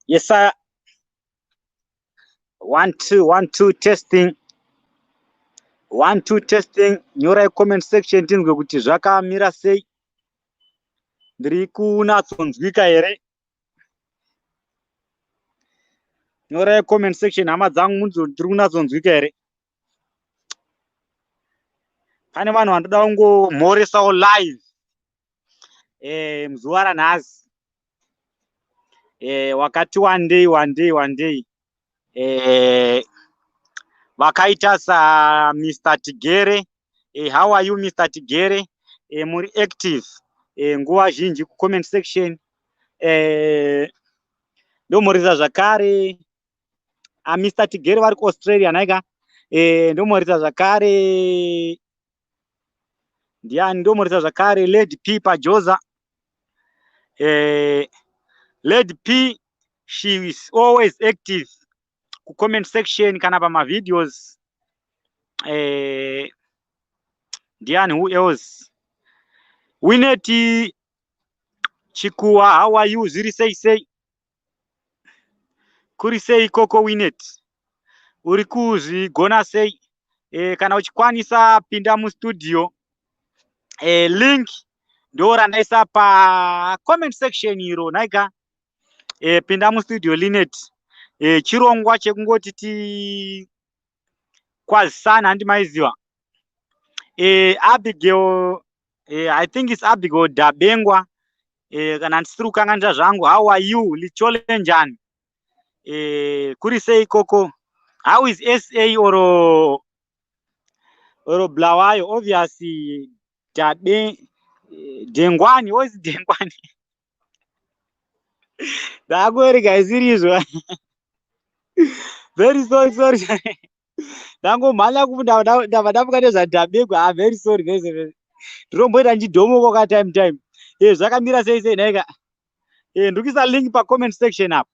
Yes, sir. 1 2 1 2 testing. 1 2 testing. Nyorai comment section tinzwe kuti zvakamira sei. Ndiri kunatsonzwika here. Nyorai comment section hama dzangu munzwe ndiri kunatsonzwika here. Pane vanhu vandoda kungomhoresawo live. Mzuva ranhasi. Wakati one day. Vakaita Mr. Tigere. How are you, Mr. Tigere? Muri active. Nguva zhinji ku comment section. Ndomhoresa zvakare. Mr. Tigere vari ku Australia naika. Ndomhoresa zvakare. Ndiani ndomhoresa zvakare Lady P Pajoza. Lady P, she is always active ku comment section kana pama videos. Ndiani, who else? Wineti Chikuwa, how are you? Ziri sei. Kuri sei koko Wineti. Uri kuzvigona sei? Kana uchikwanisa pinda mu studio. Link ndo randaisa pa comment section iro naika. Pinda mu studio Linet. Chirongwa chekungoti kwazisana handi maiziwa. Abigail, I think it's Abigail Dabengwa. Kana ndisiri kukanganidza zvangu. How are you? Lichole njani? Kuri sei koko? How is SA or Blawayo? Obviously Dengwani. What is Dengwani? Ndakwereka isirizwa. Very sorry. Ndangomhanya ndabva ndafuka nezvaDabengwa. Very sorry. Ndiromboita ndidhomo kwa time. Zvakamira sei naika. Ndikuisa link pa comment section apo.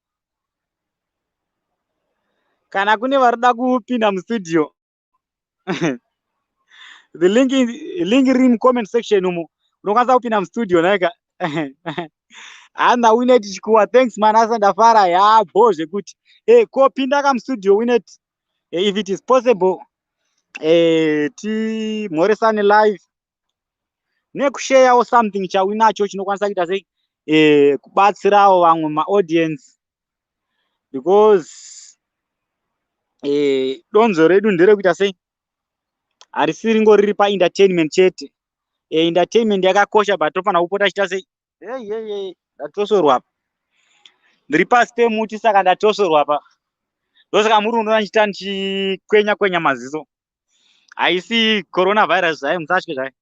Kana kune varida kupinda mu studio. The link iri mu comment section umo. Unokwanisa kupinda mu studio naika. Ana Wineti Chikuwa, thanks man, asa ndafara yabo zvekuti. Kopinda ka mu studio Wineti. If it is possible, ti mhoresane live. Nekushare or something chawinacho chinokwanisa kuita sei kubatsirawo vamwe ma audience, because donzo redu nderekuita sei harisiri ngoriri pa entertainment chete. Entertainment yakakosha, but tofana kupota chita sei ndatosorwa apa. Ndiri pasi pemuti saka ndatosorwa apa. Ndosaka muri unoona nchita ndichikwenya maziso. Haisi coronavirus zvayo, musatye zvayo.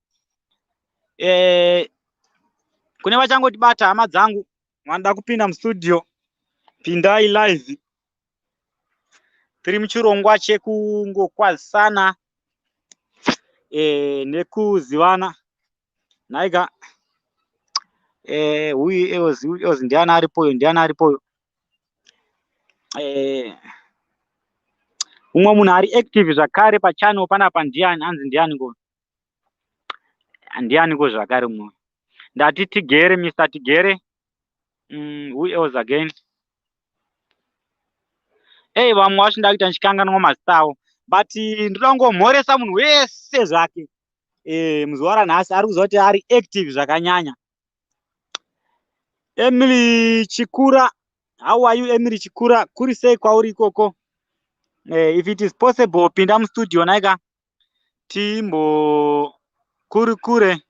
Kune vachangotibata hama dzangu, vanoda kupinda mu studio, pindai live. Tiri muchirongwa chekungokwazisana nekuzivana naika. Huyu ndiani aripoyo. Umwe munhu ari active zvakare pa channel panapa ndiani, anzi ndiani ko zvakare mumwe. Ndati Tigere, Mr. Tigere. Who else again? Vamwe vacho ndakuita ndichikanganwa mazita avo, but ndoda kungomhoresa munhu wese zvake. Muzuva ranhasi ari kuziva kuti ari active zvakanyanya. Emily Chikura, how are you Emily Chikura? Kuri sei kwauri ikoko? If it is possible, pinda mu studio naika. Timbo kure.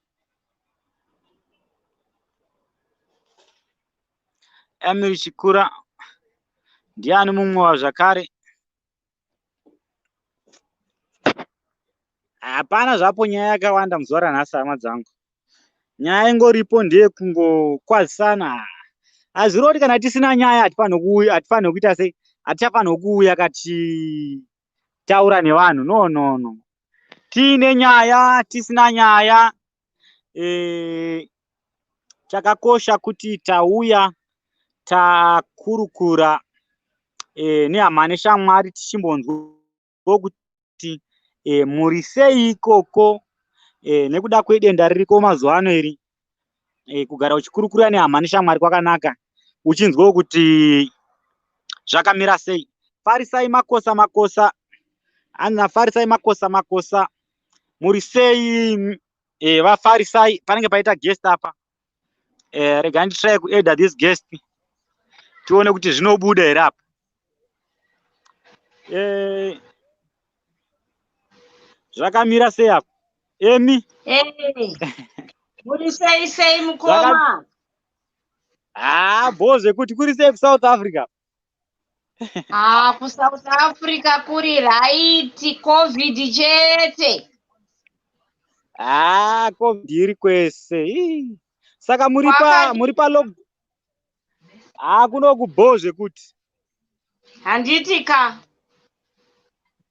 Emily Chikura. Ndiani mumwe wa zvakare. Hapana zvapo nyaya yakawanda muzuva ranhasi hama dzangu. Nyaya ingoripo ndeye kungokwazisana. Hazviro kuti kana tisina nyaya hatifanirwi kuita sei, hatichafanirwi kuuya taura nevanhu. No. Tiine nyaya, tisina nyaya. Chakakosha kuti tauya takurukura nehama neshamwari tichimbonzwa kuti muri sei ikoko. Nekuda kwedenda ririko mazuva ano iri. Kugara uchikurukura nehama neshamwari kwakanaka. Uchinzwa kuti Zvakamira sei? Farisai makosa. Anna Farisai makosa. Muri sei vafarisai panenge paita guest apa. Rega nditry kuedda this guest. Tione kuti zvinobuda here apa. Zvakamira sei apa? Emi? Muri sei mukoma? Boze kuti kuri sei South Africa? Ku South Africa kuri right, COVID chete. COVID iri kwese. Saka muri pa log. Kuno kuboze kuti. Handiti ka.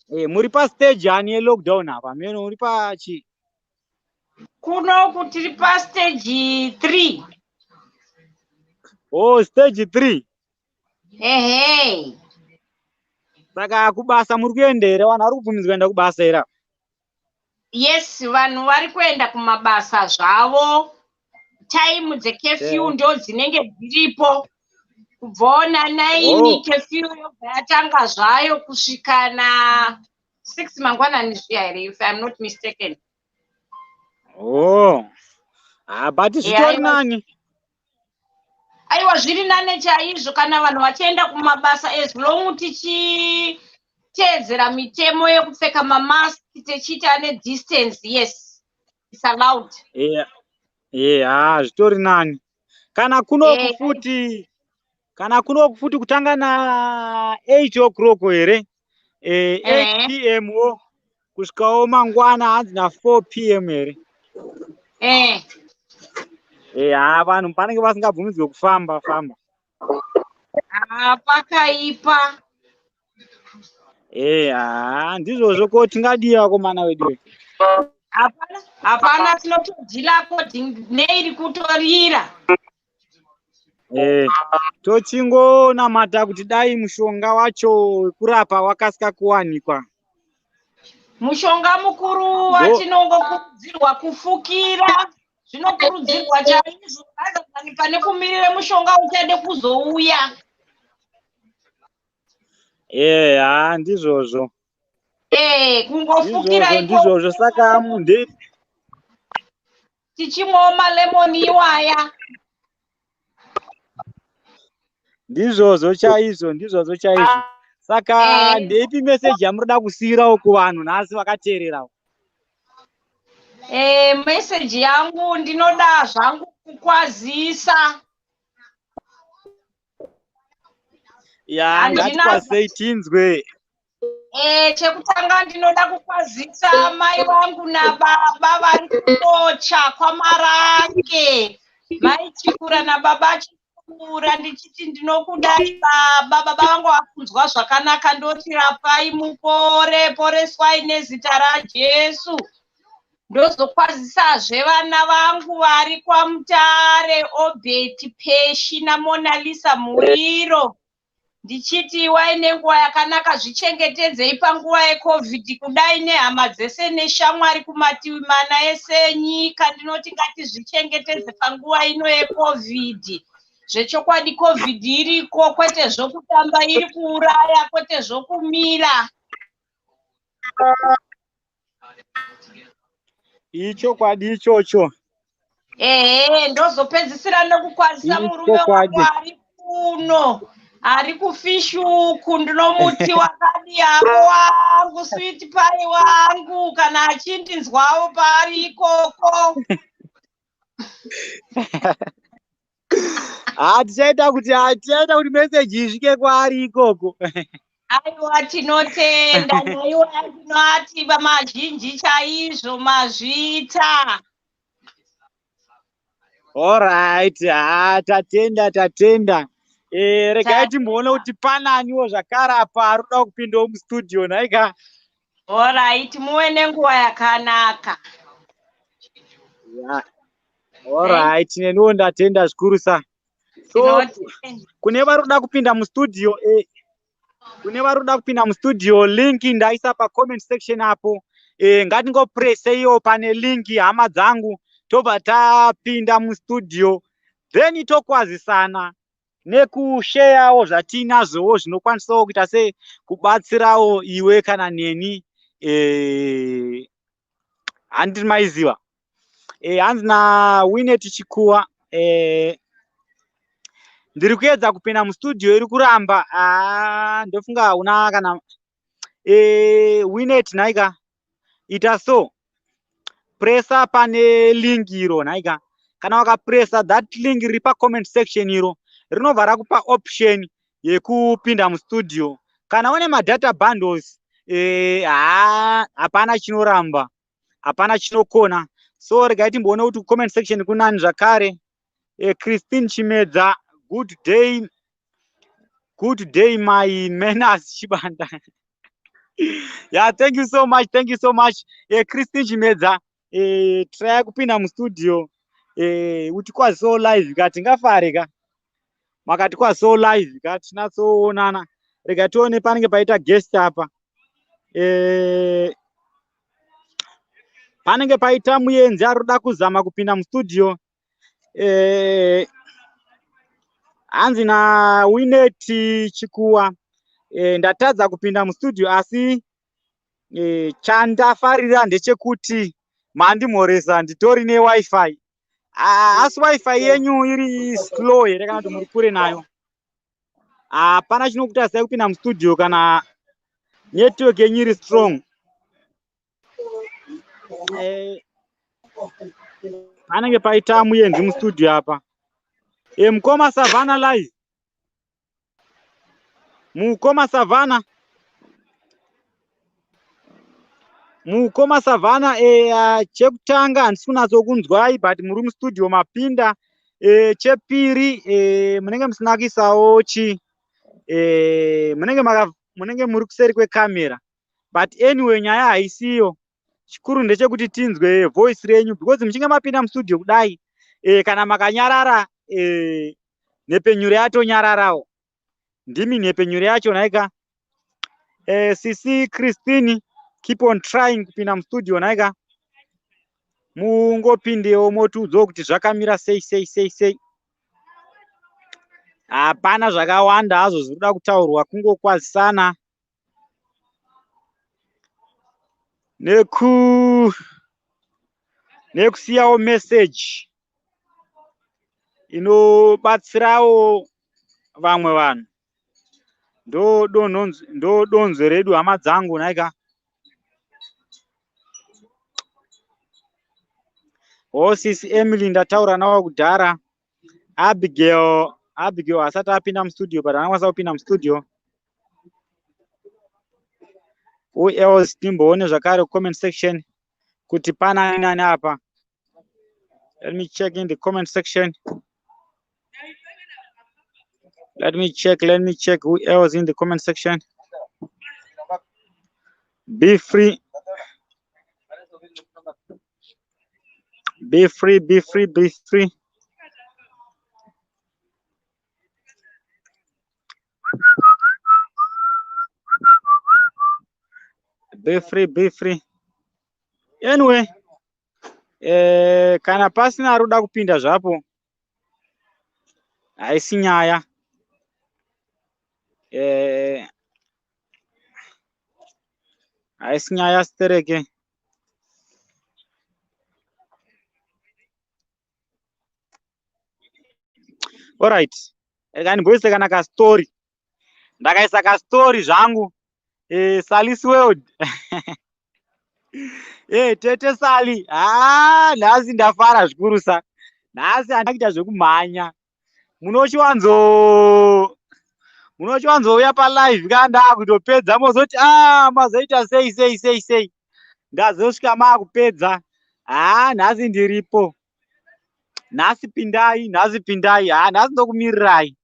Muri pa stage ani ye lockdown apa. Meno muri pa chi. Kuno kuti pa stage 3. Stage 3. Saka kubasa muri kuendera vanhu vari kubvumidzwa kuenda kubasa era? Yes, vanhu vari kuenda kumabasa zvavo. Time dzekefyu ndo dzinenge dziripo. Kubvona 9 kefyu yobva yatanga zvayo kusvika na 6 mangwanani zviya here, if I'm not mistaken. But zvitori nani? Aiwa, zviri nane chaizvo kana vanhu vachienda kumabasa, as long tichiteedzera mitemo yekupfeka mamask, tichiita nedistance, yes, it's allowed. Zvitori nani. Kana kunoku futi kutanga na 8 o'clock here, 8 p.m. kusvikawo mangwana hanzi na 4 p.m. here. Vanhu panenge vasingabvumidzwe kufamba. Pakaipa. Ndizvozvo ko tingadiwa komana wedu. Hapana, tinotodzilako neiri kutorira. Tochingonamata kuti dai mushonga wacho wekurapa wakasika kuwanikwa. Mushonga mukuru watinongokurudzirwa kufukira. Zvinokurudzirwa chaizvo pane kumirire mushonga uchade kuzouya. Ndizvozvo. Kungofukira ndizvozvo. Saka munde tichimwawo malemoni iwaya. Ndizvozvo chaizvo. Saka ndeipi message yamunoda kusiyirawo kuvanhu nhasi vakateererawo? Message yangu ndinoda zvangu kukwazisa. Ngatikwazisei tinzwe. Chekutanga ndinoda kukwazisa mai vangu nababa vari kutocha kwamarange. Mai Chikura nababa Chikura, ndichiti ndinokudai baba vangu vakunzwa zvakanaka, ndoti rapai mupore, poreswai nezita raJesu. Ndozokwazisazve vana vangu vari kwaMutare, Obeti Peshi naMona Lisa Muriro, ndichiti waine nguva yakanaka, zvichengetedzei panguva yeCovid, kudai nehama dzese neshamwari kumativi mana ese enyika. Ndinoti ngatizvichengetedze panguva ino yeCovid. Zvechokwadi COVID iriko, kwete zvokutamba iri kuuraya, kwete zvokumira. Ichokwadi ichocho. Ndozopedzisira nokukwazisa murume wangu ari kuno, ari kufishuku. Ndinomuti wakadi yavo wangu, sweet pai wangu, kana achindinzwawo paari ikoko. Tichaita kuti message isvike kwaari ikoko. Aiwa, tinotenda. Naiwa ndinoti mazhinji chaizvo mazvita. Alright, tatenda. Regai timboona kuti pananiwo zvakare apa arikuda kupindawo mustudio nhaika. Alright, muwe nenguva yakanaka. Alright, neniwo ndatenda zvikuru sa. So kune vari kuda kupinda mustudio, link ndaisa pacomment section apo. Ngatingopreseiwo pane link hama dzangu, tobva tapinda mustudio, then tokwazisana nekusheyawo zvatinazvowo zvinokwanisawo kuita sekubatsirawo iwe kana neni. Handiri maiziva. Hanzi naWinet Chikuwa. Ndiri kuedza kupinda mustudio iri kuramba. Ndofunga hauna kana Winet nhaika. Ita so. Pressa pane link iro nhaika. Kana wakapressa that link riri pacomment section iro rinobva rakupa option yekupinda mustudio. Kana une madata bundles hapana chinoramba, hapana chinokona. So regai timboone kuti comment section kunani zvakare. Christine Chimedza, good day my manners Chibanda. Yeah, thank you so much, Christine Chimedza. Try kupinda mustudio. Uti kwa so live kati ngafareka. Makati kwa so live kati natsoonana. Rega tione panenge paita guest apa. Panenge paita muyenzi aroda kuzama kupinda mustudio. Hanzi naWinet Chikuwa. Ndatadza kupinda mustudio asi chandafarira ndechekuti mandimhoresa nditori neWi-Fi. Asi Wi-Fi yenyu iri slow here kana kuti muri kure nayo. Hapana chinokutasai kupinda mustudio kana network yenyu iri strong. Panenge paita muyenzi mustudio apa. Mukoma Savannah live. Mukoma Savannah. Chekutanga handisi kunatsokunzwai but muri mustudio mapinda. Chepiri munenge musina kuisawo munenge muri kuseri kwekamera. But anyway nyaya haisiyo. Chikuru ndechekuti tinzwe voice renyu because muchinge mapinda mustudio kudai kana makanyarara nhepenyuro yatonyararawo. Ndimi nhepenyuro yacho nhaika. Sisi Christine, keep on trying kupinda mustudio nhaika. Mungopindewo motiudzawo kuti zvakamira sei. Hapana zvakawanda hazvo zvirikuda kutaurwa, kungokwazisana nekusiyawo message inobatsirawo vamwe vanhu. Ndo donzvo redu hama dzangu nhaika. Sisi Emily ndataura nawo kudhara. Abigail asati apinda mustudio but anokwanisa kupinda mustudio. Who else timboone zvakare comment section kuti pana nani apa. Let me check in the comment section. Let me check who else in the comment section. Be free. Be free. Be free. Be free. Anyway, kana pasina aroda kupinda zvapo haisi nyaya. Haisi nyaya stereke. Alright. Ndimboise kana ka story. Ndakaisa ka story zvangu. Salis World. Tete Sali. Nhasi ndafara zvikuru sa. Nhasi handakuita zvekumhanya. Munochiwanzouya palive kana ndakutopedza mozoti mazoita sei. Ndazosvika makupedza. Nhasi ndiripo. Nhasi pindai. Nhasi ndokumirirai.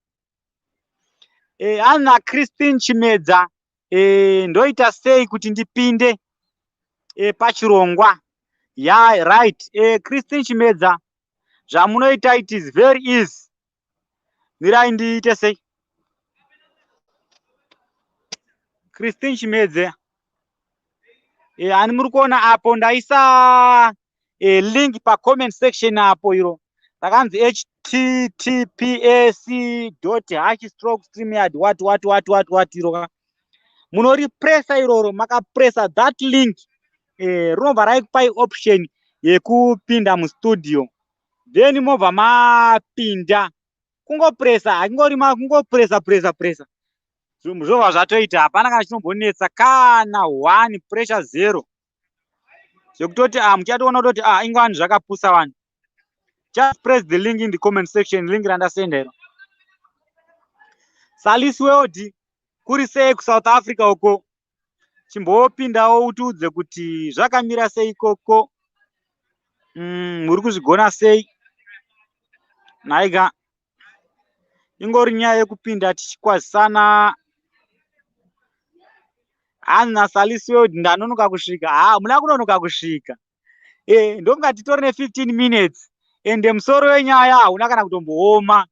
Ana Christine Chimedza. Ndoita sei kuti ndipinde pachirongwa. Yeah, right. Christine Chimedza. Zvamunoita it is very easy. Mirai ndiite sei. Christine Chimedza. Ani muri kuona apo ndaisa link pa comment section apo iro. Rakanzi https://streamyard what iroka munoripresa iroro, makapresa that link rinobva raikupai option yekupinda mustudio, then mobva mapinda, kungopresa, hakingori kungopresa presa zvobva zvatoita, hapana kana chinombonetsa kana 1 pressure 0 zvekutoti muchatoona kutoti ingwani zvakapusa vanhu. Just press the link in the comment section, link randasenda iro. Salisi World kuri sei kuSouth Africa uko, chimbopindawo utiudze kuti zvakamira sei ikoko, muri kuzvigona sei. Nhaika ingori nyaya yekupinda tichikwazisana. Hanzi Salisi World ndanonoka kusvika, muna kunonoka kusvika, ndongati titori ne15 minutes ende musoro wenyaya hauna kana kutombooma.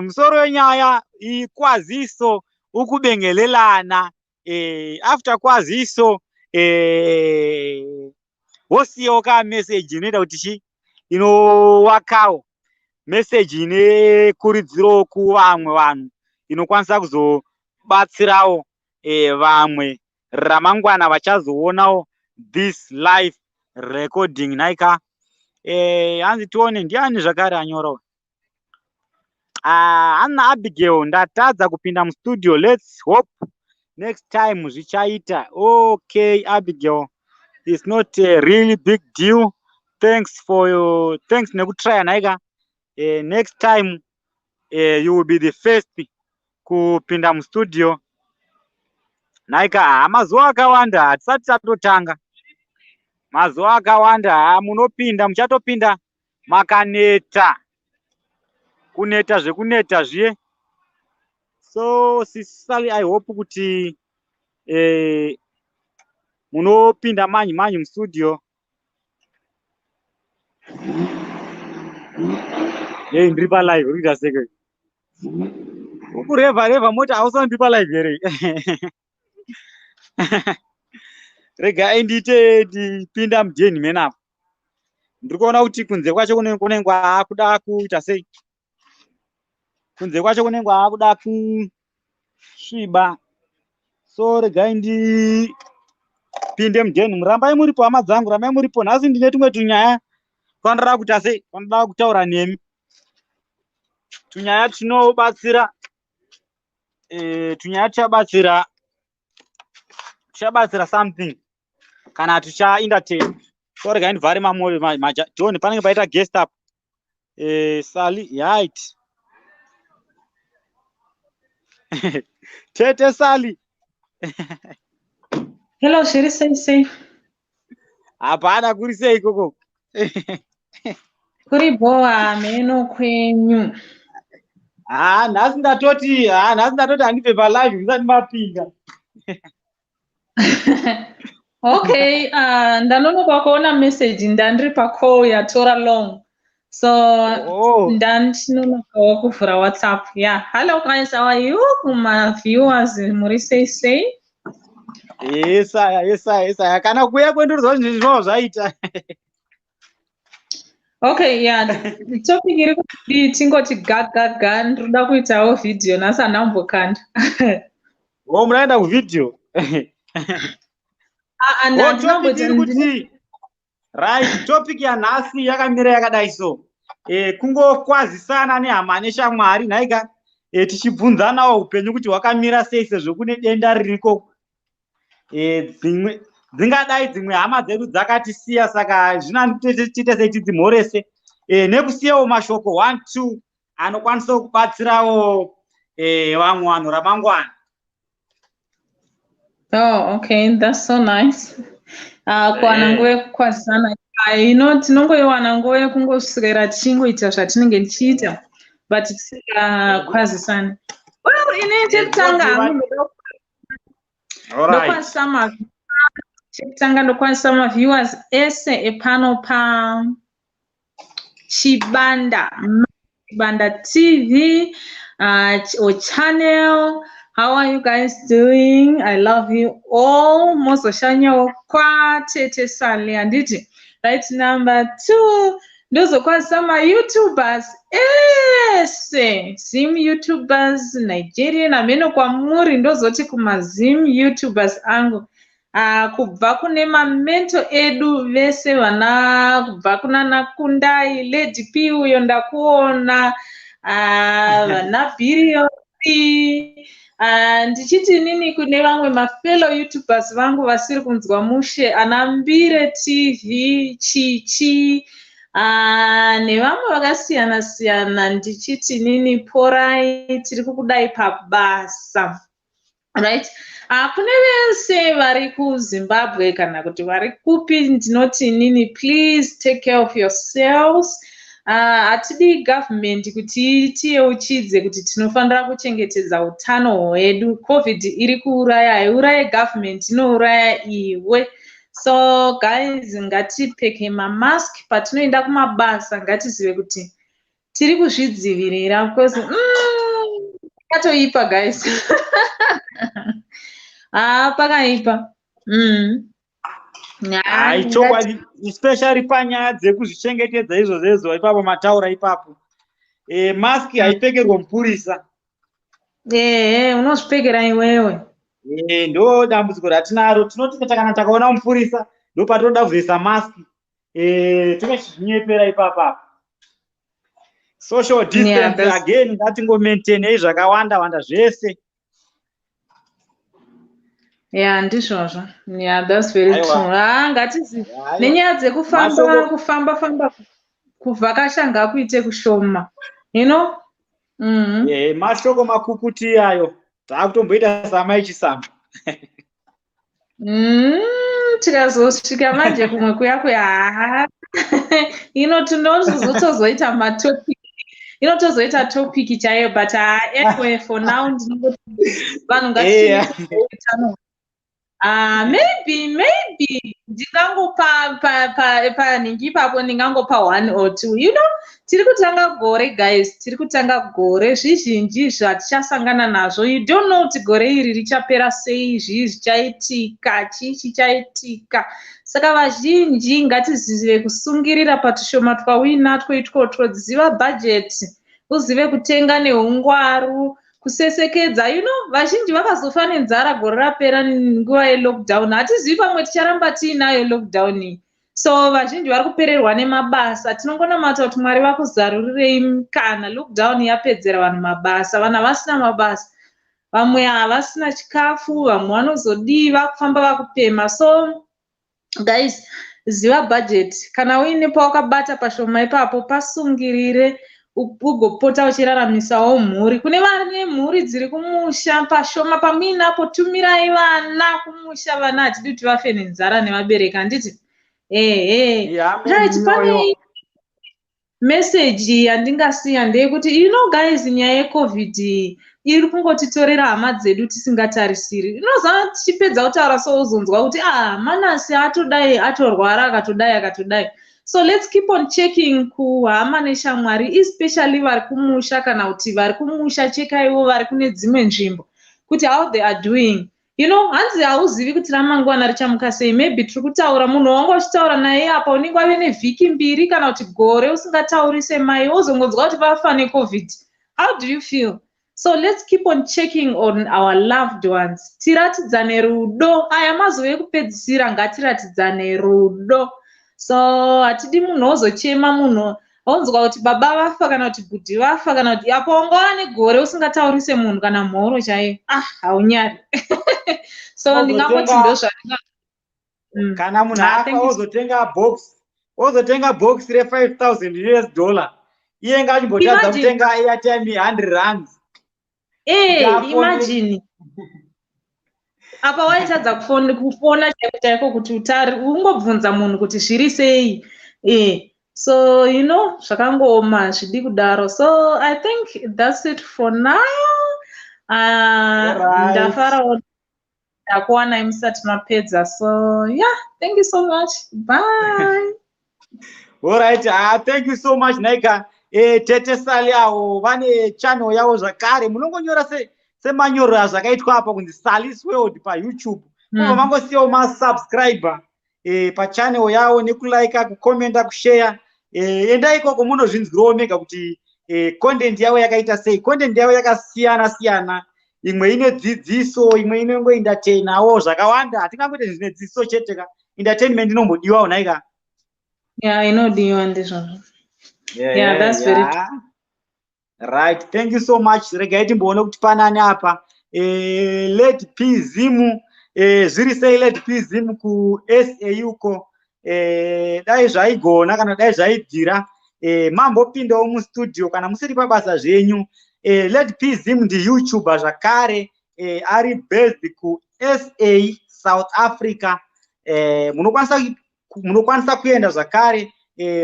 Musoro wenyaya ikwaziso ukubengelelana, after kwaziso wosiyewo ka message inoita kuti inowakawo message ine kuridziro kuvamwe vanhu, inokwanisa kuzobatsirawo vamwe ramangwana vachazoonawo this live recording. Nhaika hanzi tione ndiani zvakare anyorawo. Hanna Abigail, ndatadza kupinda mustudio, let's hope next time zvichaita. Okay Abigail, it's not a really big deal, thanks nekutry. Nhaika next time you will be the first kupinda mustudio. Nhaika mazuva akawanda hatisati tatotanga, mazuva akawanda munopinda, muchatopinda makaneta, kuneta zvekuneta zviye. So sisali, I hope kuti munopinda manyi mustudio. Ndiri palive, urikuita seke ukurevha mota, hausoni ndiri palive here. Rega ndite ndipinda mudheni menapo, ndiri kuona kuti kunze kwacho kunenge kwakuda kuita sei, kunze kwacho kunenge kwakuda kusviba. So regai ndipinde mudheni. Murambai muripo hama dzangu, rambai muripo. Nhasi ndine tumwe tunyaya twandoda kuita sei, twandoda kutaura nemi, tunyaya tunobatsira, tunyaya tuchabatsira something kana tucha entertain. So regai ndivhare John, panenge paita guest up. Sali right. Tete Sali. Hello, zviri sei? Hapana, kuri sei koko? Kuri boa meno kwenyu. Nhasi ndatoti handibve palive ndisati mapinda. Okay, ndanonoka kuona message ndandiri pacall yatora long. So ndandinonokawo kuvhura WhatsApp. Yeah, hello guys, how are you? My viewers, muri sei? Yes, kana kuya kwendurwa zvinhu zvaita. Okay, yeah, topic iri kuti tingoti gaga, ndoda kuitawo video nhasi handambokanda. Munaenda kuvideo? Right, topic yanhasi yakamira yakadai so. Kungokwazisana nehama neshamwari, nhaika tichibvunzanawo upenyu kuti hwakamira sei sezvo kune denda ririko. Dzingadai dzimwe hama dzedu dzakatisiya, saka zvinatiite sei tidzimhorese nekusiyawo mashoko 1-2 anokwanisawo kubatsirawo vamwe vanhu ramangwana. Oh, okay, that's so nice. Kuwana nguva yekukwazisana, tinongoiwana nguva yekungoswera tichingoita zvatinenge tichiita, but tisingakwazisani. Well, ine chekutanga ndokwazisa maviewers ese epano pa Chibanda TV or channel. How are you guys doing? I love you all. Mozoshanya kwa Tete Sali anditi. Right, number 2. ndozokwazisa maYoutubers ese Zim YouTubers Nigerian amene kwamuri ndozoti kumazim YouTubers angu kubva kune mamento edu vese vana kubva kuna Nakundai Lady P uyo ndakuona vana Bhiriyoti ndichiti nini kune vamwe mafellow YouTubers vangu vasiri kunzwa mushe Anambire TV Chichi nevamwe vakasiyana siyana ndichiti nini porai tiri kukudai pabasa right. Kune vese vari kuZimbabwe kana kuti vari kupi ndinoti nini please take care of yourselves. Hatidi government kuti itiyeuchidze kuti tinofanira kuchengetedza utano hwedu. COVID iri kuuraya, haiuraye government, inouraya iwe. So guys, ngatipfeke mamask patinoenda kumabasa, ngatizive kuti tiri kuzvidzivirira because pakatoipa guys. Pakaipa. Chokwadi especially panyaya dzekuzvichengetedza izvozvo ipapo mataura ipapo. Mask haipfekerwa mupurisa. Unozvipfekera iwewe. Ndo dambudziko ratinaro, tinoti kana takaona mupurisa ndo patinoda kuzoisa mask. Tinozvinyepera ipapo. Social distance again ngatingomaintain zvakawanda wanda zvese. Yeah, ndizvozvo. Yeah, that's very true. Ngatizi nenyaya dzekufamba kuvhakasha ngakuite kushoma. You know? Mashoko makukuti ayo taakutomboita samai chisamba. Tikazosvika manje kumwe kuya tinozotozoita matopic. Tozoita topic chaiyo but anyway for now ndinongoti vanhu ngatiutano. Maybe ndingangopa paningi papo ndingangopa 1 or 2. You know, tiri kutanga gore guys, tiri kutanga gore zvizhinji zvatichasangana nazvo. You don't know kuti gore iri richapera sei, zvichaitika, chichaitika. Saka vazhinji ngatizive kusungirira patushoma twawinatwo itwotwo, dziva budget, uzive kutenga neungwaru, kusesekedza. You know, vazhinji vakazofa nenzara gore rapera nguva yelockdown. Hatizivi pamwe ticharamba tiinayo lockdown iyi. So vazhinji vari kupererwa nemabasa. Tinongonamata kuti Mwari vakuzarurirei kana lockdown yapedzera vanhu mabasa. Vanhu vasina mabasa, vamwe havasina chikafu, vamwe vanozodii vakufamba vakupema. So guys, ziva budget. Kana uine pawakabata pashoma ipapo pasungirire ugopota uchiraramisawo mhuri. Kune vane mhuri dziri kumusha pashoma pamuinapo tumirai vana kumusha. Vana hatidi kuti vafe nenzara nevabereki handiti. Right, pane message yandingasiya ndeyekuti you know guys, nyaya yeCovid iri kungotitorera hama dzedu tisingatarisiri. Inoziva tichipedza kutaura souzonzwa kuti Manasi atodai atorwara akatodai. So let's keep on checking kuhama neshamwari, especially vari kumusha kana kuti vari kumusha chekaiwo vari kune dzimwe nzvimbo kuti how they are doing. You know, hanzi hauzivi kuti ramangwana richamuka sei. Maybe tiri kutaura munhu wanga uchitaura naye apa unenge wave nevhiki 2 kana kuti gore usingatauri semai wozongonzwa kuti vafa neCovid. How do you feel? So let's keep on checking on our loved ones. Tiratidzane rudo. Aya mazuva ekupedzisira ngatiratidzane rudo. So hatidi munhu ozochema, munhu onzwa kuti baba vafa kana kuti bhudhi vafa kana kuti apo wanga negore usingatauri semunhu kana mhoro chaiyo. Haunyari. So ndingangoti ndozvatinga. Kana munhu afa ozotenga box re$5,000. Iye ngachimbotadza kutenga airtime 100 rands. Imagine. Apa waitadza kufona chaiko kuti utari ungobvunza munhu kuti zviri sei. So you know, zvakangoma zvidi kudaro. So I think that's it for now. Ndafara ndakuwana musati mapedza. So yeah, thank you so much. Bye. All right, thank you so much Naika. Tete Sally avo vane channel yavo zvakare. Munongonyora semanyoro zvakaitwa apa kunzi Sally's World paYouTube. Mangosiyawo masubscriber pachannel yavo, nekulike, kucomenta, kushare. endai ikoko munozvinzwirawo mega kuti content yavo yakaita sei. Content yavo yakasiyana siyana, imwe ine dzidziso, imwe inongoentertainawo zvakawanda. Hatingangoite zvine dzidziso chete ka, entertainment inombodiwawo nhaika. Yeah, inodiwa ndizvozvo. Yeah, that's very true. Right, thank you so much. Regai timboone kuti panani apa. Let P Zimu, zviri sei Let P Zimu ku SA uko. Dai zvaigona kana dai zvaibvira, mambopindawo mustudio kana musiri pabasa zvenyu. Let P Zimu ndi YouTuber zvakare, ari based ku SA South Africa. Munokwanisa kuenda zvakare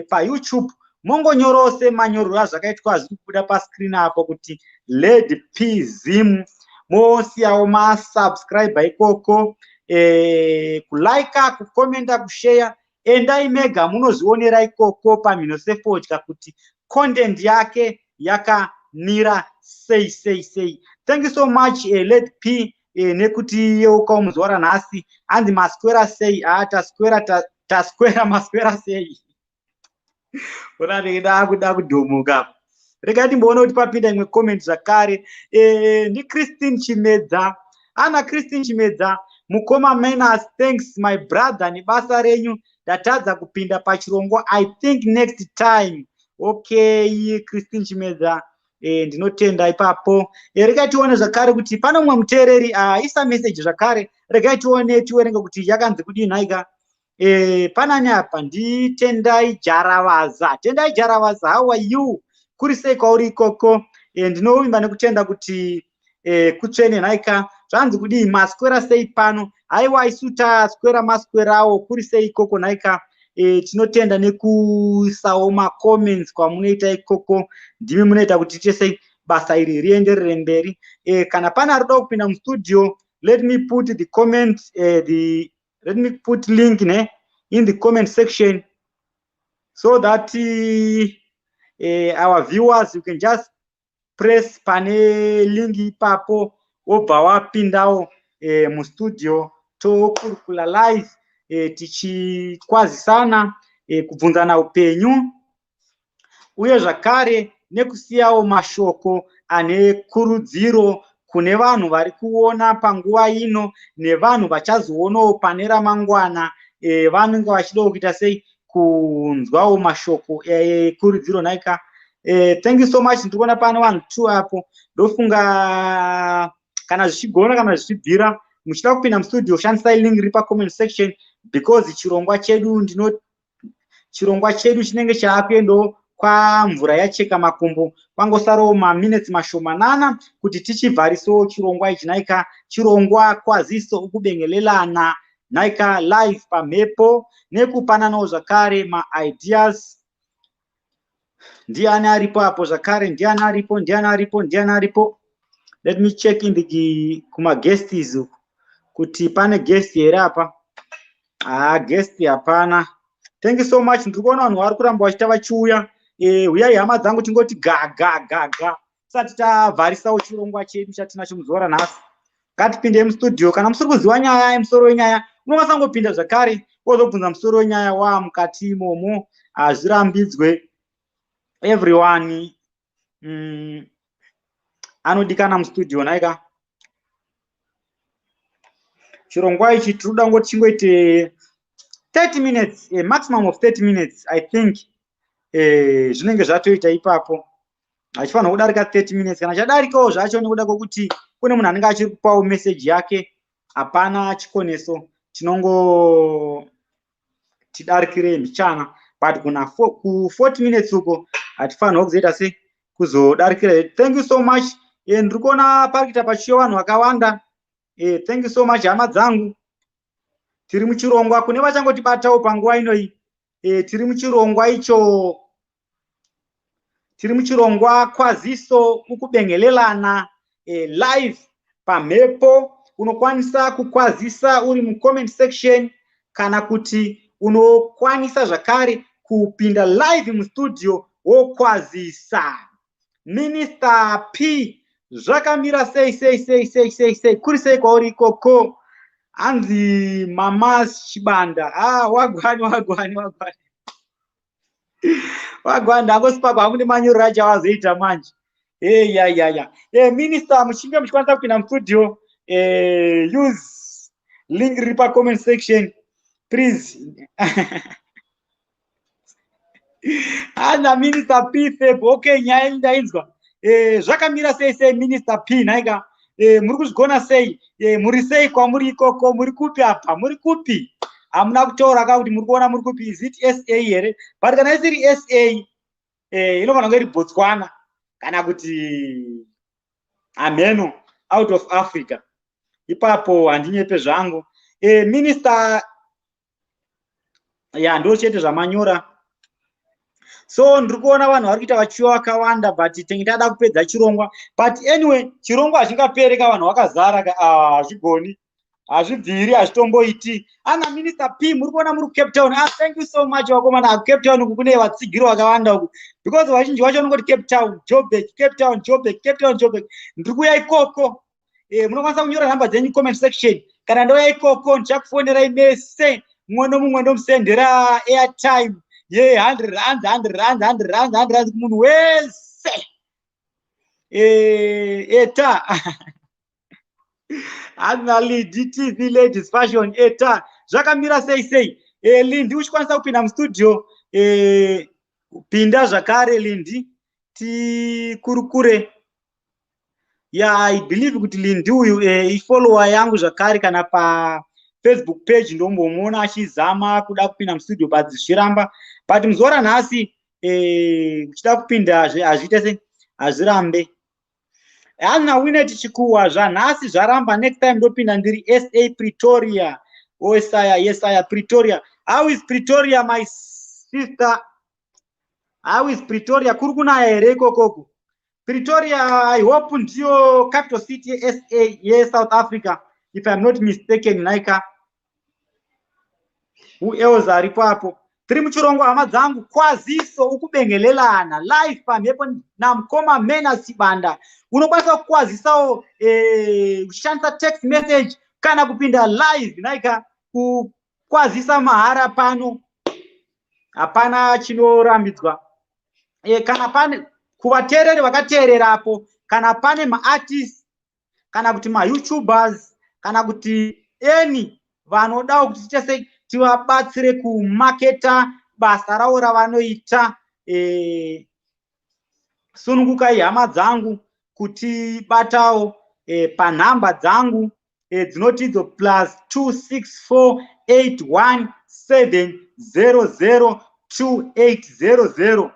pa YouTube mongonyorose manyorero azvakaitwa zviri kubuda pascreen apo kuti Let P Zimu. Mosiyawo masubscribe ikoko, kulike, kukomenta, kushare. Endai mega munozvionera ikoko pamhino sefodya kuti content yake yakamira sei. Thank you so much Let P nekuti yeuka muzuva ranhasi anzi maswera sei. Taswera maswera sei. Unoda kuda kudhomuka. Regai timboona kuti papinda imwe comment zvakare. Ndi Christine Chimedza. Ana Christine Chimedza, mukoma Menas, thanks my brother, nebasa renyu ndatadza kupinda pachirongwa. I think next time. Okay, Christine Chimedza, ndinotenda ipapo. Regai tione zvakare kuti pane mumwe muteereri isa message zvakare. Regai tiwerenge kuti yakanzi kudini nhaika. Panani apa ndi Tendai Jaravaza. Tendai Jaravaza, how are you? Kuri sei kwauri ikoko? Ndinovimba nekutenda kuti kutsvene nhaika. Zvanzi kudii maswera sei pano? Haiwa isu taswera maswerawo. Kuri sei ikoko nhaika? Tinotenda nekuisawo macomments kwamunoita ikoko. Ndimi munoita kuti tiite basa iri rienderere mberi. Kana pana arikuda kupinda mustudio, let me put the comment, let me put link in the comment section so that our viewers, you can just press pane link ipapo wobva wapindawo mustudio tokurukula live, tichikwazisana, kubvunzana upenyu uye zvakare nekusiyawo mashoko ane kurudziro kune vanhu vari kuona panguva ino nevanhu vachazoonawo pane ramangwana. Vanenge vachidawo kuita sei kunzwawo mashoko ekurudziro nhaika. Thank you so much. Ndikuona pane vanhu 2 apo. Ndofunga kana zvichigona kana zvichibvira muchida kupinda mustudio shandisai link iri pacomment section, because chirongwa chedu chinenge chaakuendawo kwamvura yacheka makumbo. Kwangosarawo maminutes mashomanana kuti tichivharisawo chirongwa ichi nhaika. Chirongwa kwaziso ukubengelelana nhaika live pamhepo nekupananawo zvakare maideas. Ndiani aripo apo zvakare? Ndiani aripo? Let me check in the kuma guests kuti pane guest here apa. Guest hapana. Thank you so much. Ndikuona vanhu vari kuramba vachita vachiuya. Uyai hama dzangu tingoti ga. Sati tavharisawo chirongwa chedu chatinacho muzuva ranhasi. Ngatipinde mustudio. Kana musiri kuziva nyaya yemusoro wenyaya, unongasangopinda zvakare wozobvunza musoro wenyaya wa mukati imomo. Zvirambidzwe. Everyone anodikana mustudio nhaika. Chirongwa ichi tinoda ngoti chingoite 30 minutes, a maximum of 30 minutes, I think. Zvinenge zvatoita ipapo. Hachifanira kudarika 30 minutes. Kana chadarikawo zvacho nekuda kwokuti kune munhu anenge achiri kupawo message yake, hapana chikoneso chinongo tidarikire mbichana. But kuna ku 40 minutes uko hatifanira kuzoita sei kuzodarikira. Thank you so much. Ndikuona parikuita pachiyo vanhu vakawanda. Thank you so much hama dzangu. Tiri muchirongwa kune vachangotibatawo panguva inoi. Tiri muchirongwa icho. Tiri muchirongwa kwaziso ukubengelelana live pamhepo. Unokwanisa kukwazisa uri mucomment section kana kuti unokwanisa zvakare kupinda live mustudio wokwazisa. Minister P zvakamira sei kuri sei kwauri ikoko? Anzi Mama Chibanda. Wagwani. Wagwanda angosipagwa hangu nemanyorero acho awazoita manje. Ya. Minister, muchinge muchikwanisa kupinda mustudio, use link iri comment section, please. Ana Minister P Feb, okay, nyaya ndainzwa. Zvakamira sei Minister P naika. Muri kuzvigona sei? Muri sei kwamuri ikoko? Muri kupi apa? Muri kupi? Hamuna kutaura kuti muri kuona muri kupi? Is it SA here? But kana isiri SA, inofana kunge iri Botswana kana kuti Ameno out of Africa. Ipapo handinyepe zvangu. Minister, ya ndo chete zvamanyora. So ndiri kuona vanhu vari kuita vachiwa vakawanda, but tingi tada kupedza chirongwa. But anyway, chirongwa hachingapereka vanhu vakazara, hazvigoni, hazvibviri, hazvitomboiti. Ana Minister P, muri kuona muri Cape Town. Thank you so much vakomana. Cape Town uku kune vatsigiro vakawanda uku, because vazhinji vacho vanongoti Cape Town, Joburg, Cape Town, Joburg, Cape Town, Joburg. Ndiri kuuya ikoko. Munokwanisa kunyora nhamba dzenyu comment section. Kana ndouya ikoko ndichakufonerai mese, mumwe nomumwe ndomusendera airtime. 100 rands kumunhu wese. Eta. Ana Lindi TV Ladies Fashion eta. Zvakamira sei. Lindi uchikwanisa kupinda mustudio, pinda zvakare Lindi. Tikurukure. Yeah, I believe kuti Lindi uyu ifollower yangu zvakare kana pa Facebook page ndombomuona achizama kuda kupinda mustudio but zvichiramba. But muzora nhasi kuchida kupinda hazviite sei, hazvirambe. Ana Winnet Chikuwa zvanhasi zvaramba, next time ndopinda ndiri SA Pretoria. Oh Yesaya Pretoria. How is Pretoria my sister? How is Pretoria? Kuri kunaya here ikokoko? Pretoria, I hope ndiyo capital city SA ye South Africa, if I'm not mistaken. Naika who else ari papo? Tiri muchirongwa hama dzangu, kwaziso ukubengelelana live pamhepo namukoma Mena Sibanda. Unokwanisa kukwazisawo uchishandisa text message kana kupinda live naika kukwazisa mahara pano. Hapana chinorambidzwa. Kana pane kuvateereri vakateererapo, kana pane maartists kana kuti maYoutubers kana kuti eni vanodawo kuti tichase tivabatsire kumaketa basa ravo ravanoita, sunungukai hama dzangu kuti batawo panhamba dzangu dzinotidzo +26481700280.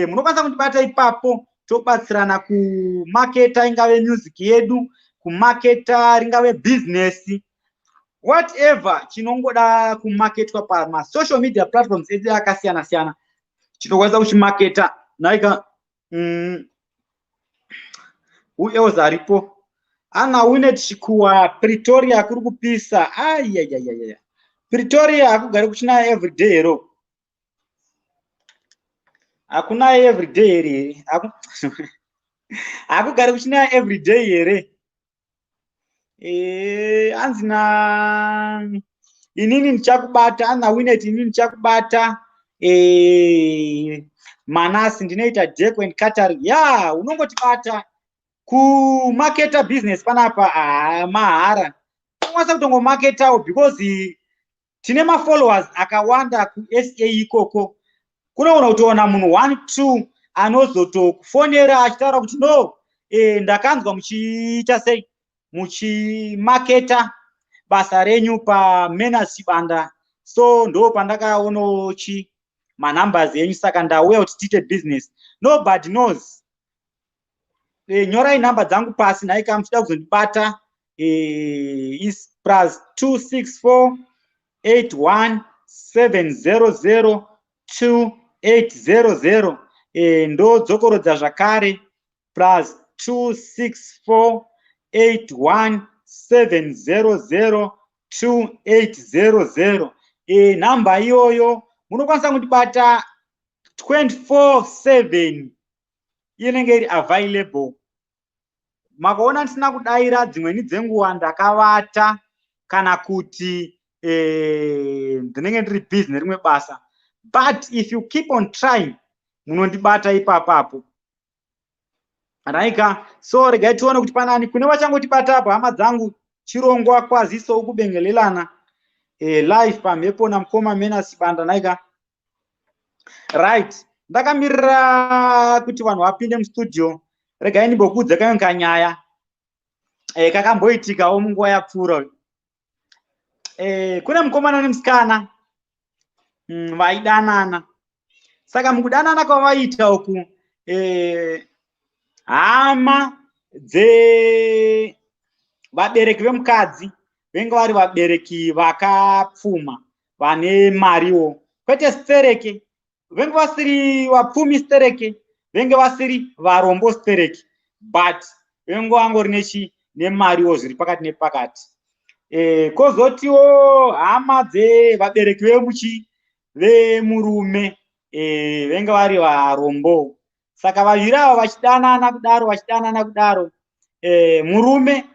Munokwanisa kutibata ipapo tobatsirana kumaketa, ingave music yedu, kumaketa ringave business, whatever chinongoda kumaketwa pama social media platforms edu akasiyana siyana, chinokwanisa kuchimaketa. Naika uyewo aripo. Ana Winnet Chikuwa Pretoria kuri kupisa. Pretoria hakugari kuchina everyday hero. Hakuna everyday here. Hakugari kuchina everyday here. Anzina inini nichakubata. Ana Winnet inini nichakubata. Manasi ndinoita Deco and Catering. Ya, unongotibata kumaketa business panapa mahara. Unokwanisa kutongomaketawo because tine mafollowers akawanda ku SA ikoko. Kunoona kutoona munhu 1-2 anozotokufonera achitaura kuti no, ndakanzwa muchiita sei, muchimaketa basa renyu paMena Sibanda, so ndo pandakaonochi manumbers enyu, saka ndauya kuti tiite business. Nobody knows. Nyorai namba dzangu pasi naika muchida kuzondibata, is +26481700280. Ndo dzokorodza zvakare +26481700280. Namba iyoyo munokwanisa kundibata 24/7, inenge iri available. Makaona ndisina kudaira dzimweni dzenguva ndakavata kana kuti ndinenge ndiri busy nerimwe basa, but if you keep on trying munondibata ipapapo. Raika, so regai tione kuti panani kune vachangotibata apa hama dzangu Chirongwa kwaziso ukubengelelana live pamhepo namukoma Menas Banda naika. Right, ndakamirira kuti vanhu vapinde mustudio. Regai ndimbokudza kayonka nyaya kakamboitikawo munguva yapfuura. Kune mukomana nemusikana vaidanana. Saka mukudanana kwavaita uku hama vabereki vemukadzi venga vari vabereki vakapfuma vane mariwo, kwete stereke. Venga vasiri vapfumi stereke, venga vasiri varombo stereke, but venga vangori nemariwo zviri pakati nepakati. Kozotiwo hama dzevabereki vemurume venga vari varombo. Saka vaviri ava vachidanana kudaro murume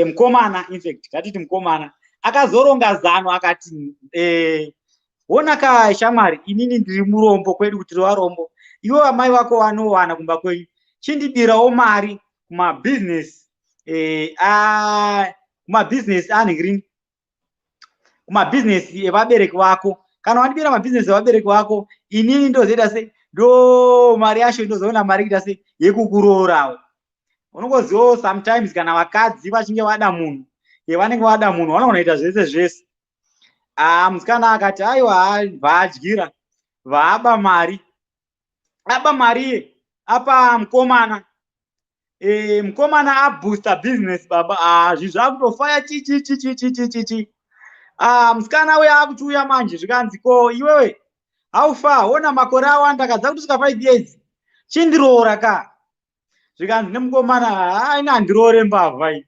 mukomana, in fact ngatiti mukomana akazoronga zano akati ona ka shamwari, inini ndiri murombo kwedu kuti varombo, ivo amai vako vanowana kumba kwenyu, chindibirawo mari kumabusiness anhirini kumabusiness evabereki vako. Kana wandibira mabusiness evabereki vako, inini ndozoita se ndo mari yacho ndozoona mari kuita se yekukurorawo. Unongozivawo sometimes kana vakadzi vachinge vada munhu vanenge vada munhu vanogona kuita zvese zvese. Musikana akati aiwa vadyira vaaba mari apa mukomana mukomana aboosta business baba zvinhu zvakutofaya chichi. Musikana uya akuchiuya manje zvikanzi ko iwewe haufa ona makore awanda kadza kuti svika 5 years chindiroora ka. Zvikanzi nemukomana ina handiroore mbavha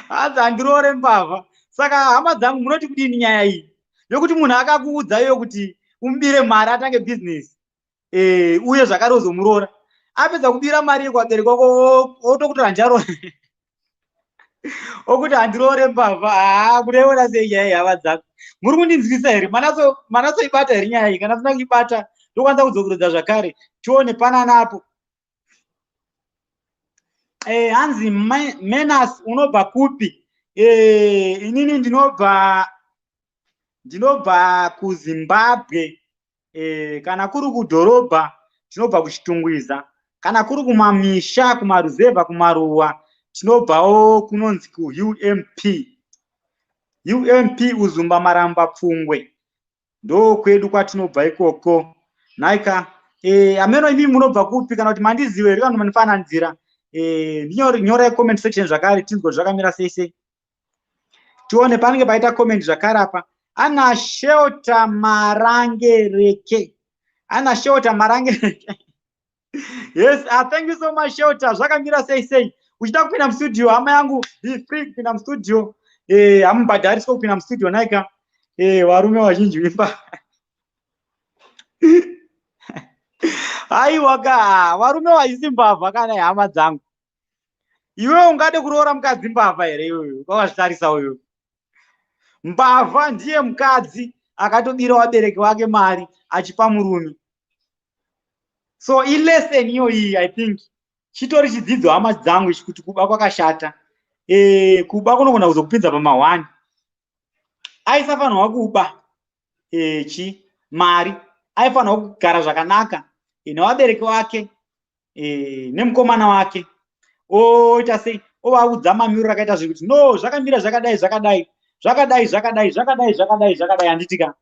hanzi handiroore mbavha. Saka hama dzangu munoti kudini nyaya iyi yokuti munhu akakuudza iyo kuti umubire mari atange business uye zvakare uzomuroora, apedza kubira mari yekwabereki wako otokutora njaro okuti handiroore mbavha. Munoiona sei nyaya iyi hama dzangu? Muri kundinzwisa here? Manasoibata here nyaya iyi? Kana musina kuibata ndokwanisa kudzokeredza zvakare tione pananapo. Hanzi Menas unobva kupi? Inini ndinobva kuZimbabwe. Kana kuri kudhorobha tinobva kuchitungwiza, kana kuri kumamisha kumaruzevha kumaruwa tinobvawo kunonzi kuUMP. UMP Uzumba Maramba Pfungwe ndo kwedu kwatinobva ikoko. Naika ameno imi munobva kupi kana kuti mandiziwe here kana manifananidzira? Nyora comment section zvakare tinzwe zvakamira sei. Tione panenge paita comment zvakare apa. Ana Shelter Marangereke. Yes, thank you so much Shelter. Zvakamira sei. Uchida kupinda mustudio hama yangu, be free kupinda mustudio. Hamubhadhariswa kupinda mustudio naika. Varume vazhinji vimba. Aiwa ka, varume vaisi mbavha kana hama dzangu. Iwe ungade kuroora mukadzi mbavha here iyoyo? Kwakazvitarisa uyo. Mbavha ndiye mukadzi akatobira vabereki vake mari achipa murume. So ilesson iyo iyi I think chitori chidzidzo hama dzangu kuti kuba kwakashata. Kuba kunogona kuzokupinza pama1. Aisafanirwa kuba mari, aifanirwa kugara zvakanaka nevabereki vake nemukomana wake. Oita sei ovaudza mamiriro akaita zvekuti no zvakamira zvakadai handitika.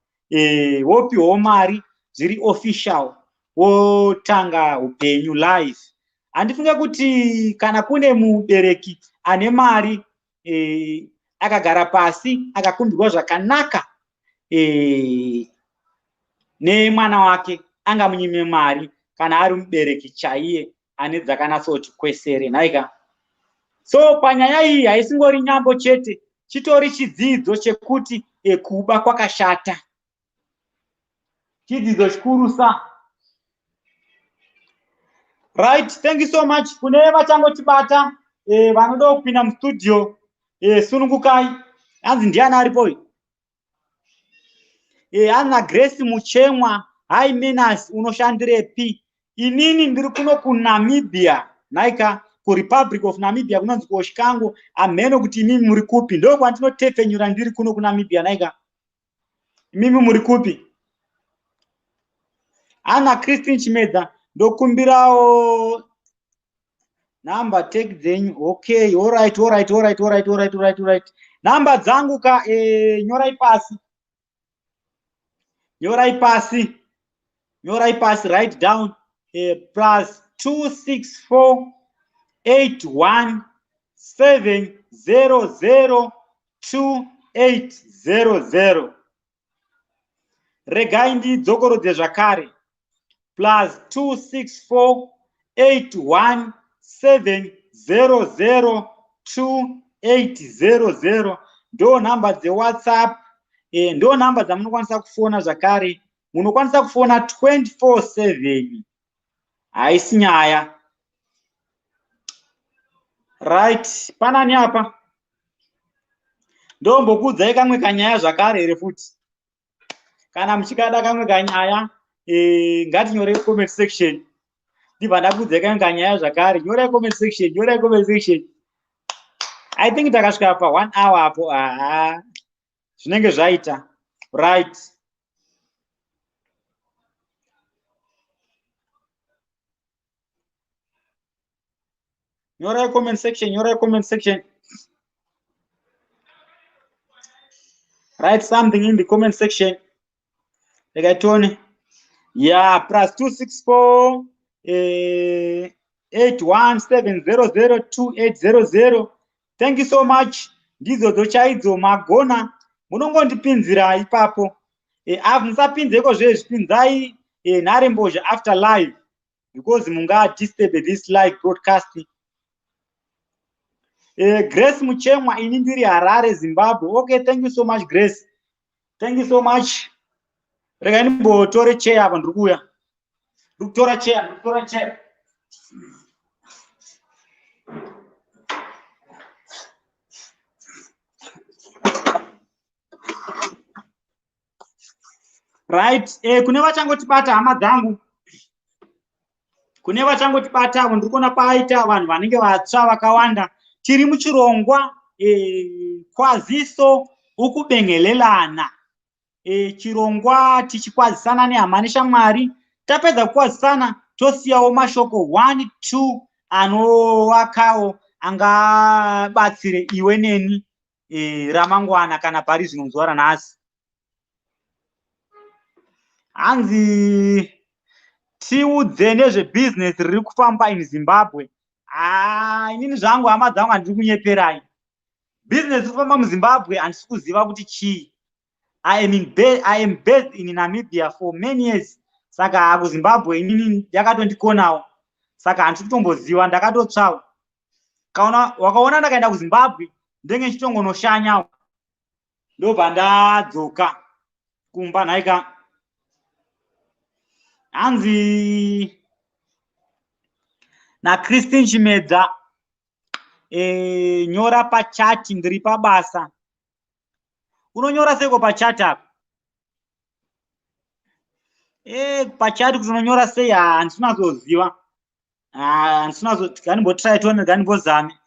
Wopiwawo mari zviri official, wotanga upenyu live. Handifunge kuti kana kune mubereki ane mari akagara pasi akakumbirwa zvakanaka nemwana wake angamunyime mari kana ari mubereki chaiye ane dzakanatsoti kwesere naika. So panyaya iyi haisingori nyambo chete, chitori chidzidzo chekuti kuba kwakashata, chidzidzo chikurusa. Right, thank you so much. Kune vachangotibata vanoda kupinda mustudio sunungukai. Hanzi ndiani aripo? Ana Grace Muchemwa, hai Menas unoshandirepi? Inini ndiri kuno kuNamibia, naika ku Republic of Namibia kunonzi kuOshikango, ameno kuti imimi muri kupi? Ndo kwandinotepfenyura ndiri kuno kuNamibia naika. Imimi muri kupi? Ana Christine Chimedza ndokumbirawo number take dzenyu. Okay, all right. Number dzangu ka nyorai pasi, write down plus 264 81700280. Regai ndidzokorodze zvakare, plus 264 81700280. ndo namba dzeWhatsApp. Ndo namba dzamunokwanisa kufona zvakare. Munokwanisa kufona 24/7. Haisi nyaya. Right, panani apa? Ndombokuudzai kamwe kanyaya zvakare here futi. Kana muchikada kamwe kanyaya, ngatinyorei comment section. Ndibva ndakuudzai kamwe kanyaya zvakare. Nyorai comment section. I think takasvika pa 1 hour apo. Zvinenge zvaita. Right. Nyorai comment section. Write something in the comment section. Tone. Yeah, plus 264 81700280. Thank you so much. Ndizo chaidzo magona. Munongondipinzira ipapo. Musapinzeko zvezvipinzai nhare mbozha after live, because munga disturb this live broadcasting. Grace Muchemwa, ini ndiri Harare, Zimbabwe. Okay, thank you so much, Grace. Thank you so much. Rega nimbotore chair apa ndiri kuuya. Ndikutora chair. Right, kune vachangotibata hama dzangu. Kune vachangotibata avo ndiri kuona paita vanhu vanenge vatsva vakawanda. Tiri muchirongwa kwaziso ukubengelelana. Chirongwa tichikwazisana nehama neshamwari. Tapedza kukwazisana tosiyawo mashoko 1 2 anovakawo angabatsire iwe neni ramangwana kana pari zvino zuva ranhasi. Hanzi tiudze nezvebusiness riri kufamba in Zimbabwe. Inini zvangu hama dzangu handiri kunyeperai. Business riri kufamba muZimbabwe handisi kuziva kuti chii. I am based in Namibia for many years. Saka kuZimbabwe inini yakatondikonawo. Saka handisi kutomboziva, ndakatotsvawo. Wakaona ndakaenda kuZimbabwe ndenge ndichitongonoshanyawo. Ndobva ndadzoka kumba nhaika. Hanzi na Christine Chimedza, nyora pachati ndiri pabasa. Unonyora seko pachati apa? Pachati kuti unonyora sei handisina kuzoziva. Handisina kuzoziva, ganimbotry tione, ganimbozame.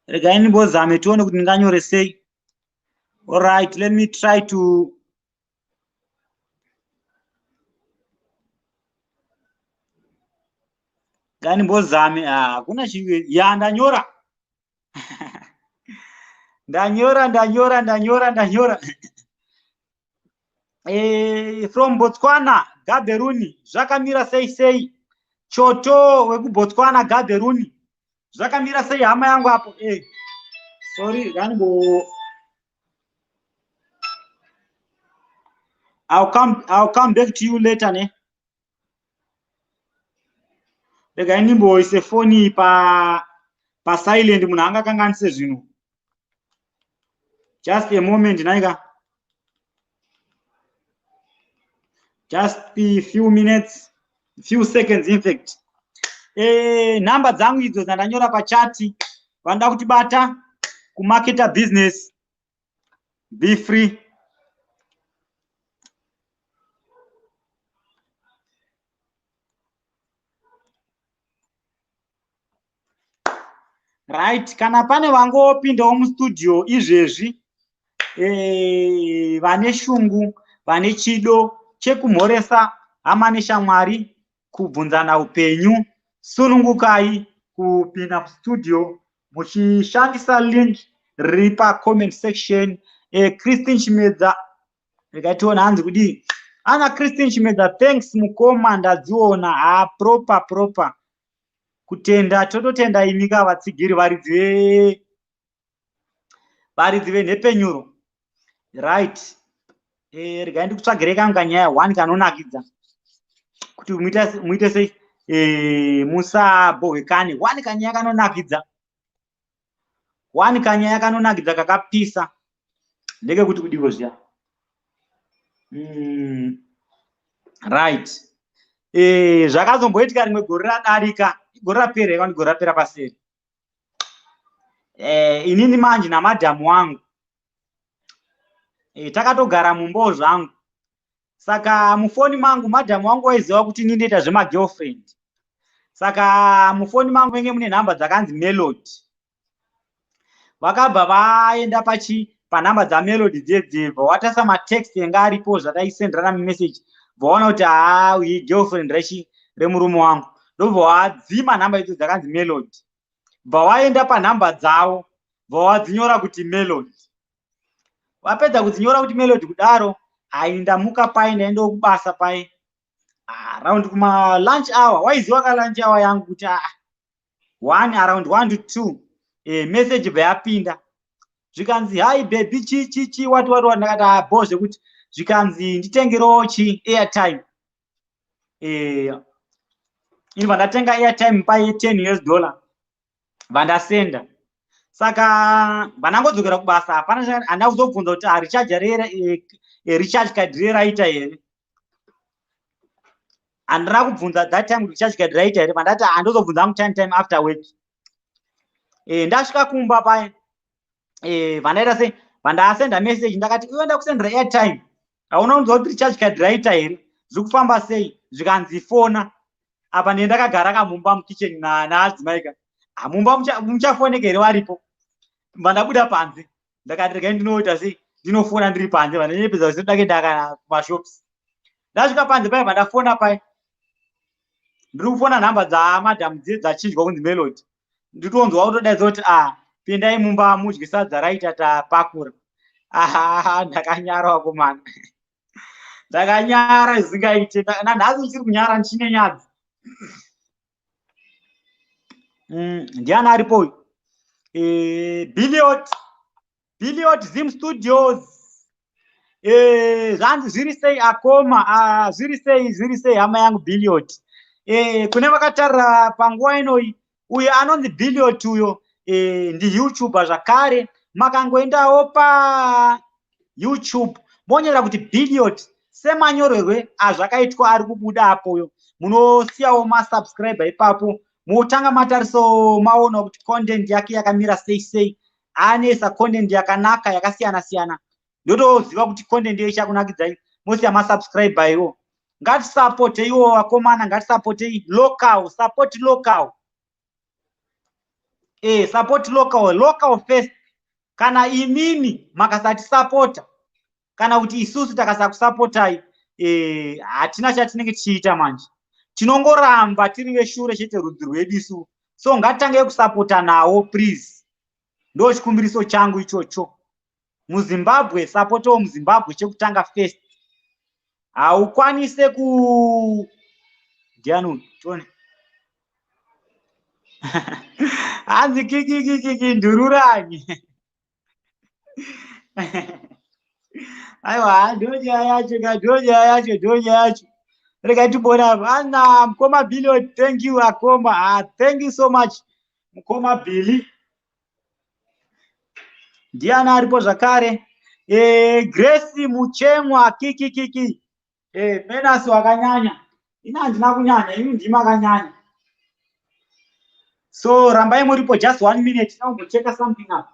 Regai ndimbozame tione kuti ndinganyore sei. All right, let me try to ganimbozame. Hakuna chiwe. Ya ndanyora. ndanyora. From Botswana, Gaberuni. Zvakamira sei. Choto wekuBotswana, Gaberuni. Zvakamira sei hama yangu hapo. Sorry, I'll come back to you later, ne? Rega ndimboise foni pa silent, munhu angakanganise zvinhu. Just a moment, naika. Just a few minutes, few seconds in fact. Namba dzangu idzo dzandanyora pachati. Vanoda kutibata kumarketa business. Be free. Right, kana pane vangopindawo mustudio izvezvi vane shungu, vane chido chekumhoresa hama neshamwari, kubvunzana upenyu, sunungukai kupinda mustudio muchishandisa link riri pacomment section. Christine Chimedza rekationa hanzi kudii, ana Christine Chimedza, thanks mukoma, ndadziona proper kutenda, tototenda imi kavatsigiri varidzi venhepenyuro. Right, regai ndikutsvagire kangu kanyaya 1 kanonakidza kuti muite sei, musabohwekane. 1 kanyaya kanonakidza, 1 kanyaya kanonakidza kakapisa ndekekuti kudiko zviya. Right, zvakazomboitika rimwe gore radarika, gore rapera kana gore rapera paseri, inini manje namadhamu wangu takatogara mumbo zvangu. Saka mufoni mangu madhamu wangu waiziva kuti inini ndoita zvemagirlfriend. Saka mufoni mangu menge mune nhamba dzakanzi Melody. Vakabva vaenda panhamba dzaMelody dzedze, vatarisa matext anga aripo zvataisenderana mumessage, vaona kuti iyi girlfriend remurume wangu, ndobva wadzima nhamba idzo dzakanzi Melody, bva waenda panhamba dzavo vawadzinyora kuti Melody. Wapedza kudzinyora kuti Melody kudaro, ndamuka pai ndaenda kubasa pai around kuma lunch hour. Waiziva ka lunch hour yangu kuti around 1 to 2 message bva zvikanzi hi baby chi what ndakati boss zvekuti zvikanzi nditengerowo airtime. Ini vandatenga airtime pai $10 vandasenda. Saka vanangodzokera kubasa, hapana handina kuzobvunza kuti recharge card raita here. Handina kubvunza that time recharge card raita here, vandati handozobvunza hangu time after work. Ndasvika kumba pai, vandaita sei, vandasenda message ndakati iwe ndakusendera airtime, hauna kunzwa kuti recharge card raita here, zviri kufamba sei? Zvikanzi fona. Apa ndakagara kamumba mukicheni naadzimai ka, mumba muchafoneka here varipo? Vandabuda panze ndakati regai ndinoita sei, ndinofona ndiri panze, vandanyepedza kuti ndake ndaka kumashops. Ndasvika panze pai vandafona pai, ndiri kufona nhamba dzamadhamu dzachidyiwa kunzi Melody. Nditonzwa kutodaidza kuti pindai mumba mudye sadza raita tapakura. Ndakanyara wakomana. Ndakanyara zvisingaite, nanhasi ndichiri kunyara ndichine nyadzi. Ndiani aripo? Billiot Zim Studios. Zvanzi zviri sei akoma, zviri sei hama yangu Billiot. Kune vakatarira panguva inoi, uyo anonzi Billiot uyo ndiYouTuber zvakare. Makangoendawo paYouTube monyera kuti Billiot semanyorerwe azvakaitwa ari kubuda apoyo, munosiyawo masubscriber ipapo, motanga matariso maona kuti content yake yakamira sei, anesa content yakanaka yakasiyana-siyana, ndotoziva kuti content yake ichakunakidzai, mosiya masubscriber iwo. Ngatisupportei iwo vakomana, ngatisupportei local, support local. Support local first. Kana imini makasati supporta, kana kuti isusu takasakusapotai, hatina chatinenge tichiita manje. Tinongoramba tiri veshure chete rudzi rwedu isu. So ngatitange kusapota nawo please. Ndo chikumbiriso changu ichocho. MuZimbabwe, supportawo muZimbabwe chekutanga first. Haukwanise ndiani tone. Hanzi kiki ndururani. Aiwa, ndonya yacho. Rega tibona apa. Mukoma Billiot, thank you akoma. Thank you so much. Mukoma Billy. Ndiani aripo zvakare? Grace Muchemwa kiki. Menasu wakanyanya. Ina handina kunyanya, ini ndima akanyanya. So rambai muripo just 1 minute, now go check something up.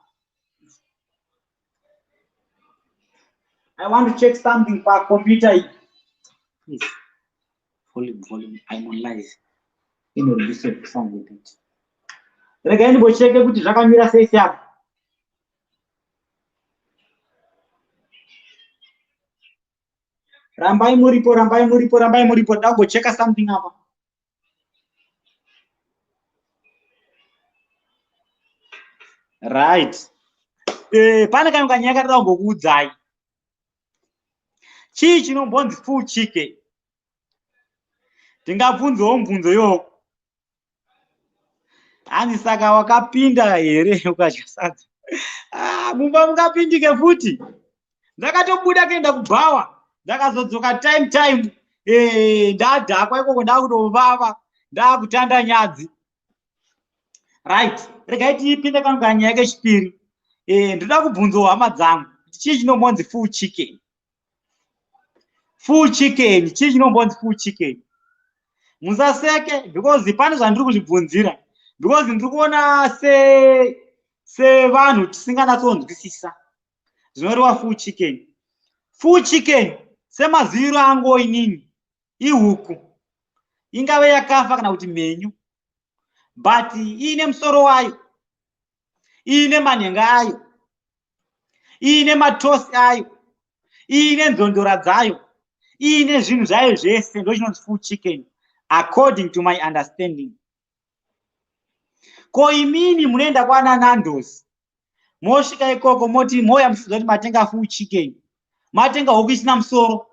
I want to check something pa computer hii. Please. Volume. I'm on live. Inoreduce sound a bit. Rega ndimbocheke kuti zvakamira sei apa. Rambai muripo. Ndambocheka something apa. Right. Pane kana kanyaka ndada kumbokuudzai. Chii chinombonzi full chicken? Ndingabvunzawo mubvunzo yo. Ani saka wakapinda here ukadya sadza. Mumba mungapindike futi. Ndakatobuda kuenda kubhawa. Ndakazodzoka time. Ndadhakwa ikoko ndakutovava. Ndakutanda nyadzi. Right. Regai tipinde kana kanyaya kechipiri. Ndoda kubvunzawo hama dzangu. Chii chinombonzi full chicken? Full chicken. Chii chinombonzi full chicken? Musaseke because pane zvandiri kuzvibvunzira. Because ndiri kuona sevanhu tisinganatsonzwisisa zvinoreva full chicken. Full chicken semaziviro angu inini ihuku, ingave yakafa kana kuti mhenyu, but iine musoro wayo, iine manhenga ayo, iine matosi ayo, iine nzondora dzayo, iine zvinhu zvayo zvese. Ndo chinonzi full chicken according to my understanding. Ko imini munoenda kwana Nando's, mosvika ikoko moti moya muchizwa kuti matenga full chicken. Matenga huku isina musoro,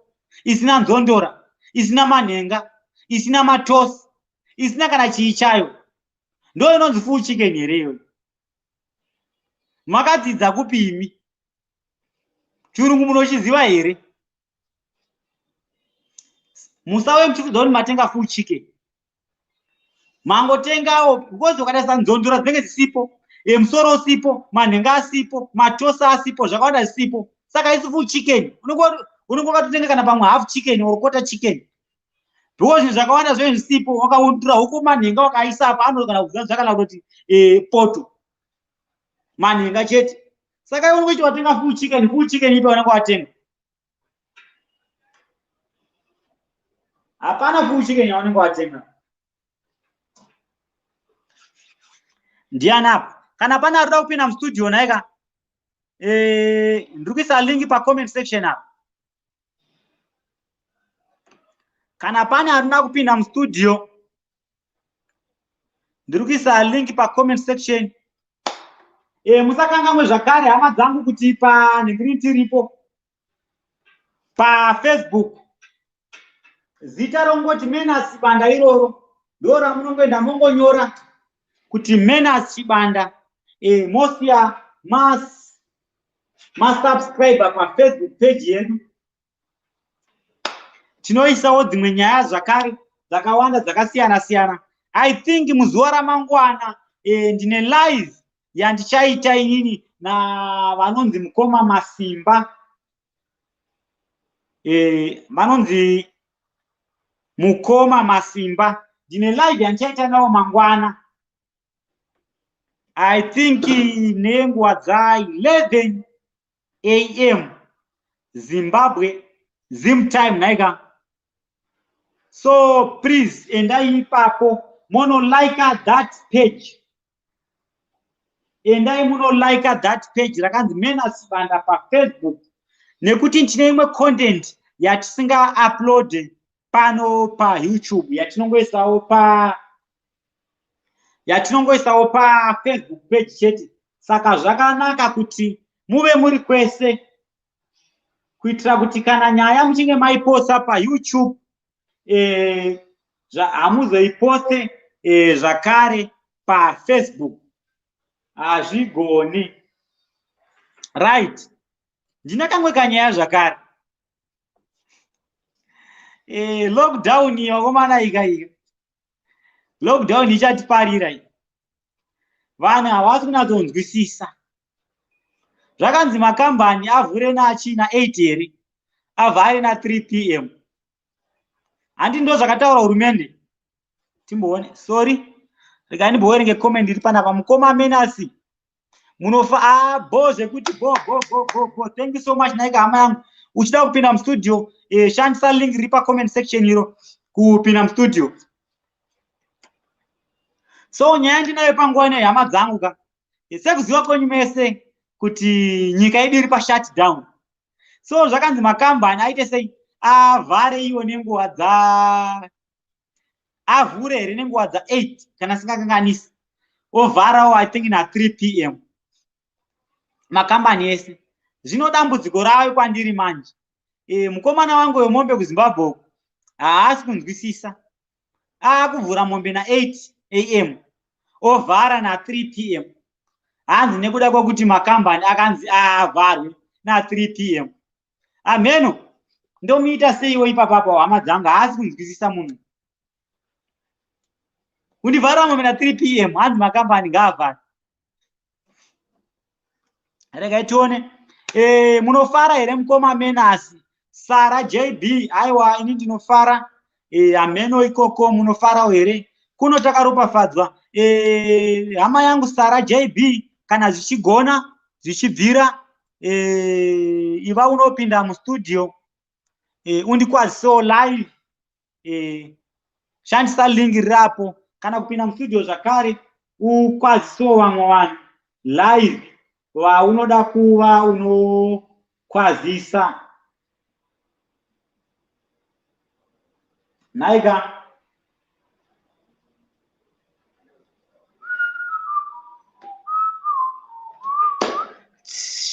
isina nzondora, isina manhenga, isina matosi, isina kana chii chayo. Ndo inonzi full chicken here iyoyo. Makadzidza kupi imi? Chirungu munochiziva here? Musave muchizwa kuti matenga full chicken. Mangotengawo because ukatarisa nzondora dzinenge dzisipo, musoro usipo, manhenga asipo, matosi asipo, zvakawanda zisipo. Saka isi full chicken. Unongokatotenga kana pamwe half chicken or quarter chicken. Because zvinhu zvakawanda zvinhu zvisipo, wakaundura huko manhenga wakaisa apa, anogona kuziva zvakanaka kuti poto. Manhenga chete. Saka iwe unongoti watenga full chicken ipi wanenge watenga? Hapana full chicken yawanenge watenga. Ndiani apa? Kana pana arikuda kupinda mustudio naika, ndiri kuisa link pa comment section apa. Kana pana arikuda kupinda mustudio, ndiri kuisa link pa comment section. Musakanganwe zvakare hama dzangu kuti panhingiri tiripo pa Facebook. Zita rongoti Menas Chibanda iroro. Ndo ramunongoenda mongonyora kuti Menas Chibanda. Mosiya subscriber pa Facebook page yedu. Tinoisawo dzimwe nyaya zvakare dzakawanda dzakasiyana. I think muzuva ramangwana ndine live yandichaita inini na vanonzi Mukoma Masimba. Vanonzi Mukoma Masimba. Ndine live yandichaita nawo mangwana. I think nenguva dza 11 AM Zimbabwe Zim time naika. So please endai ipapo mono like that page. Endai mono like that page rakanzi Menas Chibanda pa Facebook. Nekuti ndine imwe content yatisinga upload pano pa YouTube yatinongoisawo pa Facebook page chete. Saka zvakanaka kuti muve muri kwese kuitira kuti kana nyaya muchinge maiposta pa YouTube hamuzoiposte zvakare pa Facebook. Hazvigoni. Right. Ndine kamwe kanyaya zvakare. Lockdown yakomana ika. Lockdown ichatiparira iyi. Vanhu havasi kunyatsonzwisisa. Zvakanzi makambani avhure nachina 8 here, avhare na 3 PM. Handi ndo zvakataura hurumende. Timboone. Sorry. Rega ndimboerenge comment iri panapa. Mukoma Menas munofa bo zvekuti bo. Thank you so much naika hama yangu. uchida kupinda mustudio shandisa link iri pacomment section iro kupinda mustudio. So nyaya ndinayo panguva ino hama dzangu ka sekuziva kwenyu mese kuti nyika yedu iri pashutdown. So zvakanzi makambani aite sei avhare iwo nenguva avhure here nenguva 8 kana singakanganisi ovharawo I think na 3 PM makambani ese. Zvino dambudziko ravo kwandiri manje mukomana wangu wemombe kuZimbabwe haasi kunzwisisa. Akuvhura mombe na 8 AM ovhara na 3 PM hanzi nekuda kwekuti makambani akanzi avharwe na 3 PM. Ameno ndomuita seiwo ipapapo hama dzangu haasi kunzwisisa munhu. Kundivhara mombe na 3 PM hanzi makambani ngaavhare. Regai tione munofara here mukoma menasi Sara JB. Aiwa ini ndinofara ameno ikoko munofarawo here kuno takaropafadzwa. Hama yangu Sara JB kana zvichigona zvichibvira iva unopinda mustudio undikwazisewo live shandisa link rirapo kana kupinda mustudio zvakare ukwazisewo vamwe vanhu live vaunoda kuva unokwazisa. Naika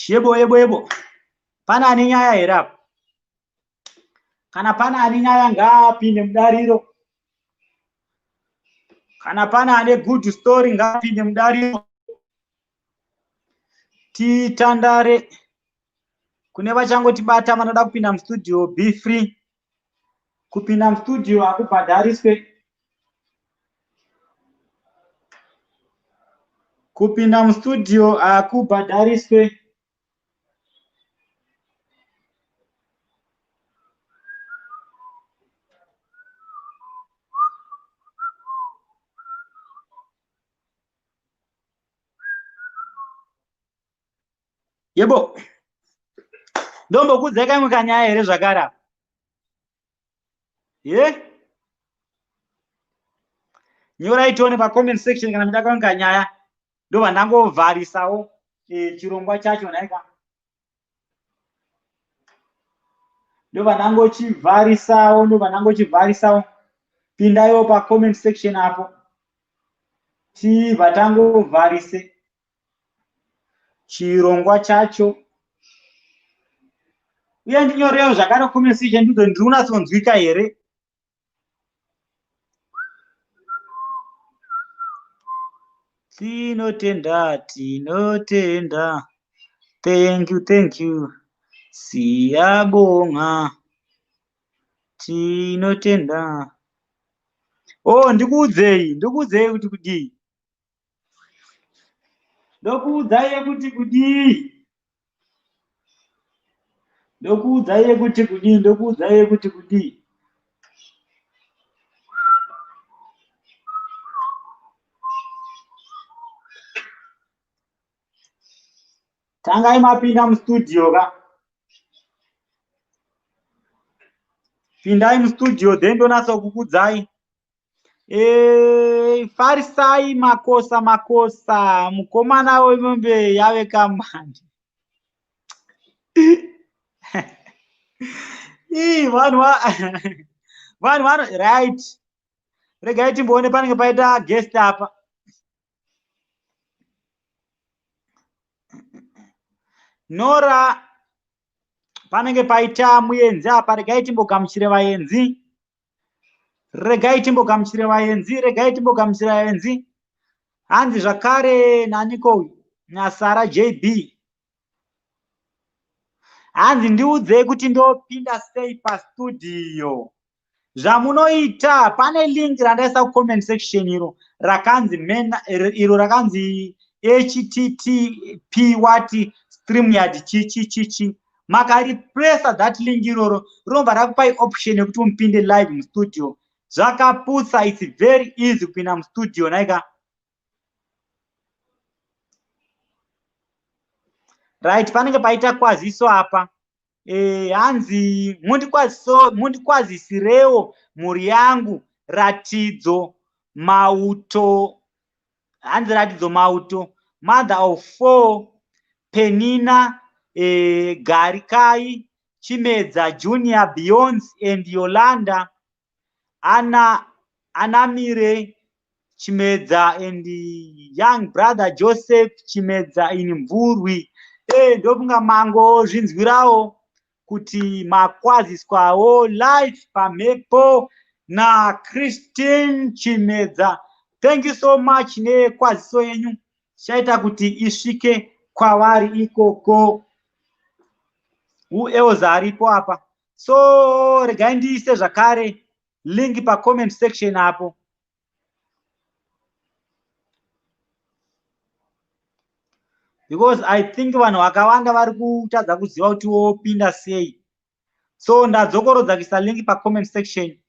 yebo pana ane nyaya here apo? Kana pana ane nyaya ngaapinde mudariro. Kana pana ane good story ngaapinde mudariro. Titandare kune vachangotibata vanoda kupinda mustudio. Be free. Kupinda mustudio hakubhadhariswe. Kupinda mustudio hakubhadhariswe. Yebo ndombokudzai kamwe kanyaya here zvakare apa? Nyorai tione pacomment section kana muchida kamwe kanyaya ndobva ndangovharisawo chirongwa chacho. Naika ndobva ndangochivharisawo. Pindaiwo pacomment section apo tibva tangovharise chirongwa chacho. Uye ndinyorewo zvakare comment section ndidzo ndiri kunatsonzwika here. Tinotenda. Thank you. Siyabonga. Tinotenda. Ndikuudzei kuti kudii? Ndokuudzai kuti kudii? Tangai mapinda mustudio ka. Pindai mustudio then ndonatsa kukudzai. Farisai makosa mukomana wemombe yave kamandi. Vanhu right. Regai timboone panenge paita guest apa. Nora panenge paita muenzi apa. Regai timbogamuchire vaenzi. Hanzi zvakare naniko naSara JB. Hanzi ndiudzei kuti ndopinda sei pastudio. Zvamunoita pane link randaisa kucomment section iro rakanzi http wati StreamYard chichi. Makaripressa that link iroro rinobva rakupai option yekuti mupinde live mustudio. Zvakaputsa. It's very easy kupinda mustudio. Naika right panenge paita kwaziso apa. hanzi mundikwazisirewo mhuri yangu Ratidzo Mauto, hanzi Ratidzo Mauto, mother of 4, Penina Garikai Chimedza Junior, Beyonce and Yolanda, Anamire Chimedza and young brother Joseph Chimedza in Mvurwi. Ndofunga mango zvinzwirawo kuti makwaziswawo live pamhepo na Christine Chimedza. Thank you so much nekwaziso yenyu chaita kuti isvike kwavari ikoko. Who else aripo apa? So regai ndiise zvakare link pa comment section apo. Because I think vanhu vakawanda vari kutadza kuziva kuti wopinda sei. So ndadzokorodza kuisa link pa comment section.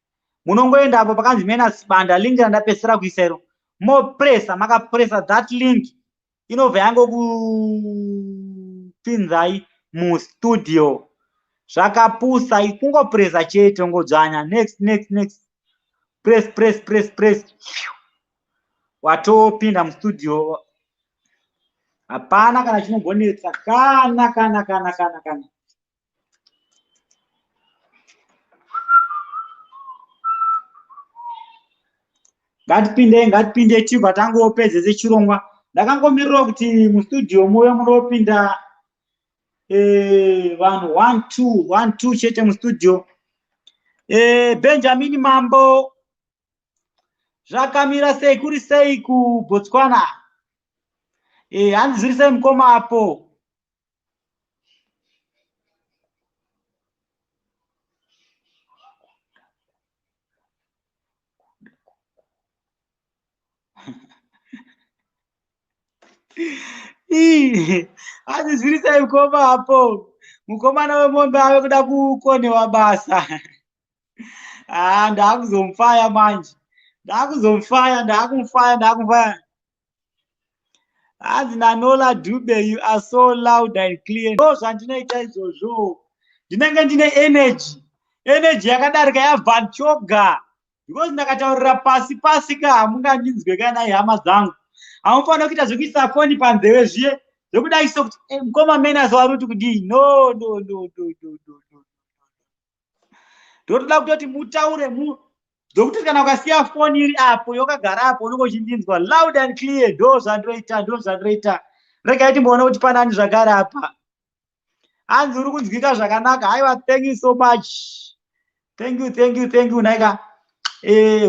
Munongoenda apo pakanzi Mena Sibanda, link randapedzisira kuisa iro. Mopressa, makapressa that link, inobva yangokupinzai mustudio. Zvakapusa, kungopressa chete ungodzvanya. Next. Press. Watopinda mustudio. Hapana kana chinogonetsa kana. Ngatipinde chibva tangopedzese chirongwa. Ndakangomirira kuti mustudio muyo munopinda vanhu 1-2 chete mustudio. Benjamin Mambo, zvakamira sei kuri sei kuBotswana? Hanzi zviri sei mukoma apo? Hanzi zviri sei mukoma apo? Mukomana wemombe ave kuda kukonewa basa. Ndakuzomufaya manje. Ndakumufaya. Hanzi Nanola Dube, you are so loud and clear. Zvandinoita izvozvo. Ndinenge ndine energy yakadarika yaVan Choga. Because ndakataurira pasi ka hamungandinzwe kana ihama dzangu. Hamufanira kuita zvekuisa foni panzeve zviye zvokuda iso kuti mukoma Mena zvaruti kudii. No. Ndotoda kutoti mutaure ndokuti kana ukasiya foni iri apo yokagara apo unenge uchindinzwa loud and clear. Ndo zvandinoita. Regai timboona kuti panani zvagara apa. Hanzi uri kunzwika zvakanaka. Haiwa, thank you so much. Thank you Naika.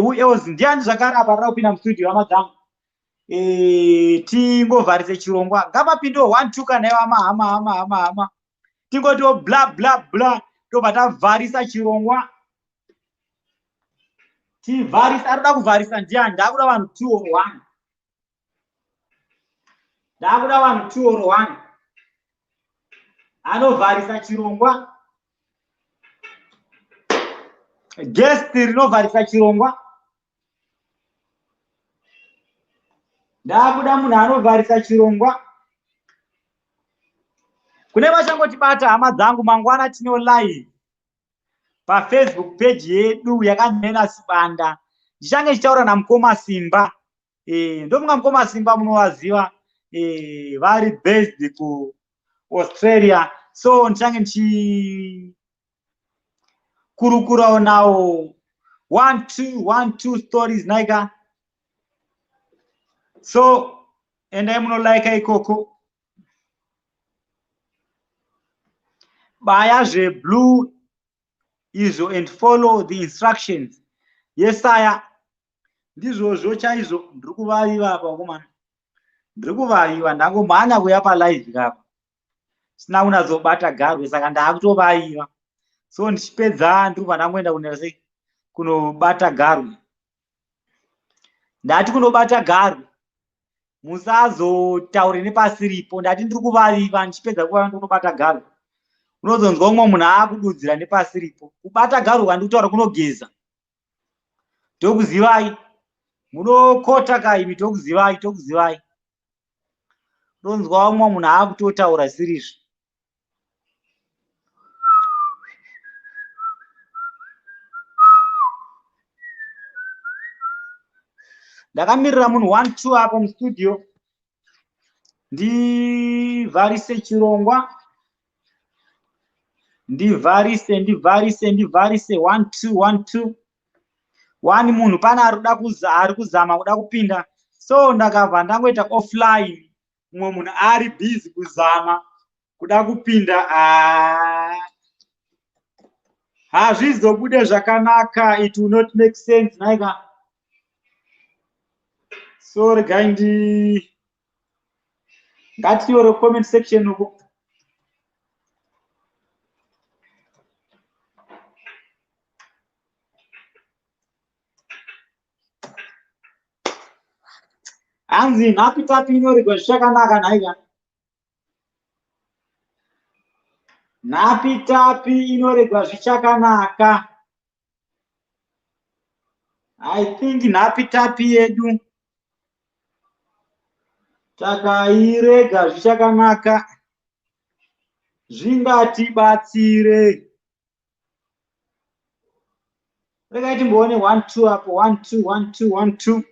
Who else? Ndiani zvakare apa rara kupinda mustudio hama dzangu? Tingovharise chirongwa. Ngapapindewo 1-2 kana iwo hama. Tingotiwo bla. Tobva tavharisa chirongwa. Tivharisa, arikuda kuvharisa ndiani? Ndakuda vanhu 2 or 1. Anovharisa chirongwa. Guest rinovharisa chirongwa. Ndakuda munhu anovharisa chirongwa. Kune vachangotibata hama dzangu, mangwana tino live paFacebook page yedu yakanena Sibanda. Ndichange ndichitaura namukoma Simba. Ndofunga mukoma Simba munowaziva. Vari based kuAustralia. So ndichange ndichikurukurawo nawo 1-2 stories Naika. So endai munolike ikoko. Baya zveblue izvo and follow the instructions. Yesaya. Ndizvozvo chaizvo. Ndiri kuvaviva apa wakomana. Ndangomhanya kuya palive kapa. Sina kunazobata garwe saka ndakutovaviva. So ndichipedza ndiri ndangoenda kunobata garwe. Ndati kunobata garwe. Musazotaure nepasiripo. Ndati ndiri kuvaviva ndichipedza kuva ndinobata garwe. Unozonzwa umwe munhu akududzira nepasiripo. Kubata garwe kwandiri kutaura kunogeza. Tokuzivai. Munokota kaimi tokuzivai. Unonzwa umwe munhu akutotaura sirizvo. ndakamirira munhu 1 2 apo mustudio ndivharise chirongwa ndivharise 1 2 1 2 1 munhu pana ari kuzama kuda kupinda, so ndakabva ndangoita offline. Mumwe munhu ari busy kuzama kuda kupinda. Hazvizobude zvakanaka, it will not make sense naika. So regai ngatinyore comment section uko. Anzi napitapi inyorerwa zvakanaka naika. Napitapi inyorerwa zvakanaka. I think napitapi yedu takairega zvakanaka. Zvingatibatsire. Regai timboone 1 2 apo 1 2 1 2 1 2.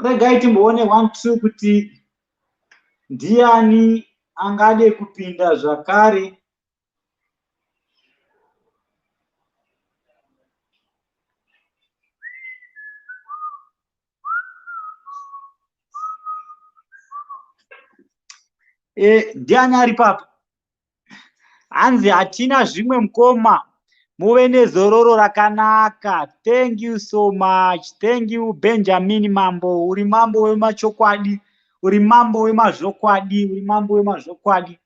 Regai timboone 1 2 kuti ndiani angade kupinda zvakare. Ndiani ari papo? Hanzi hatina zvimwe mukoma. Muve nezororo rakanaka. Thank you so much. Thank you Benjamin Mambo. Uri mambo wemachokwadi. Uri mambo wemazvokwadi. Uri mambo wemazvokwadi.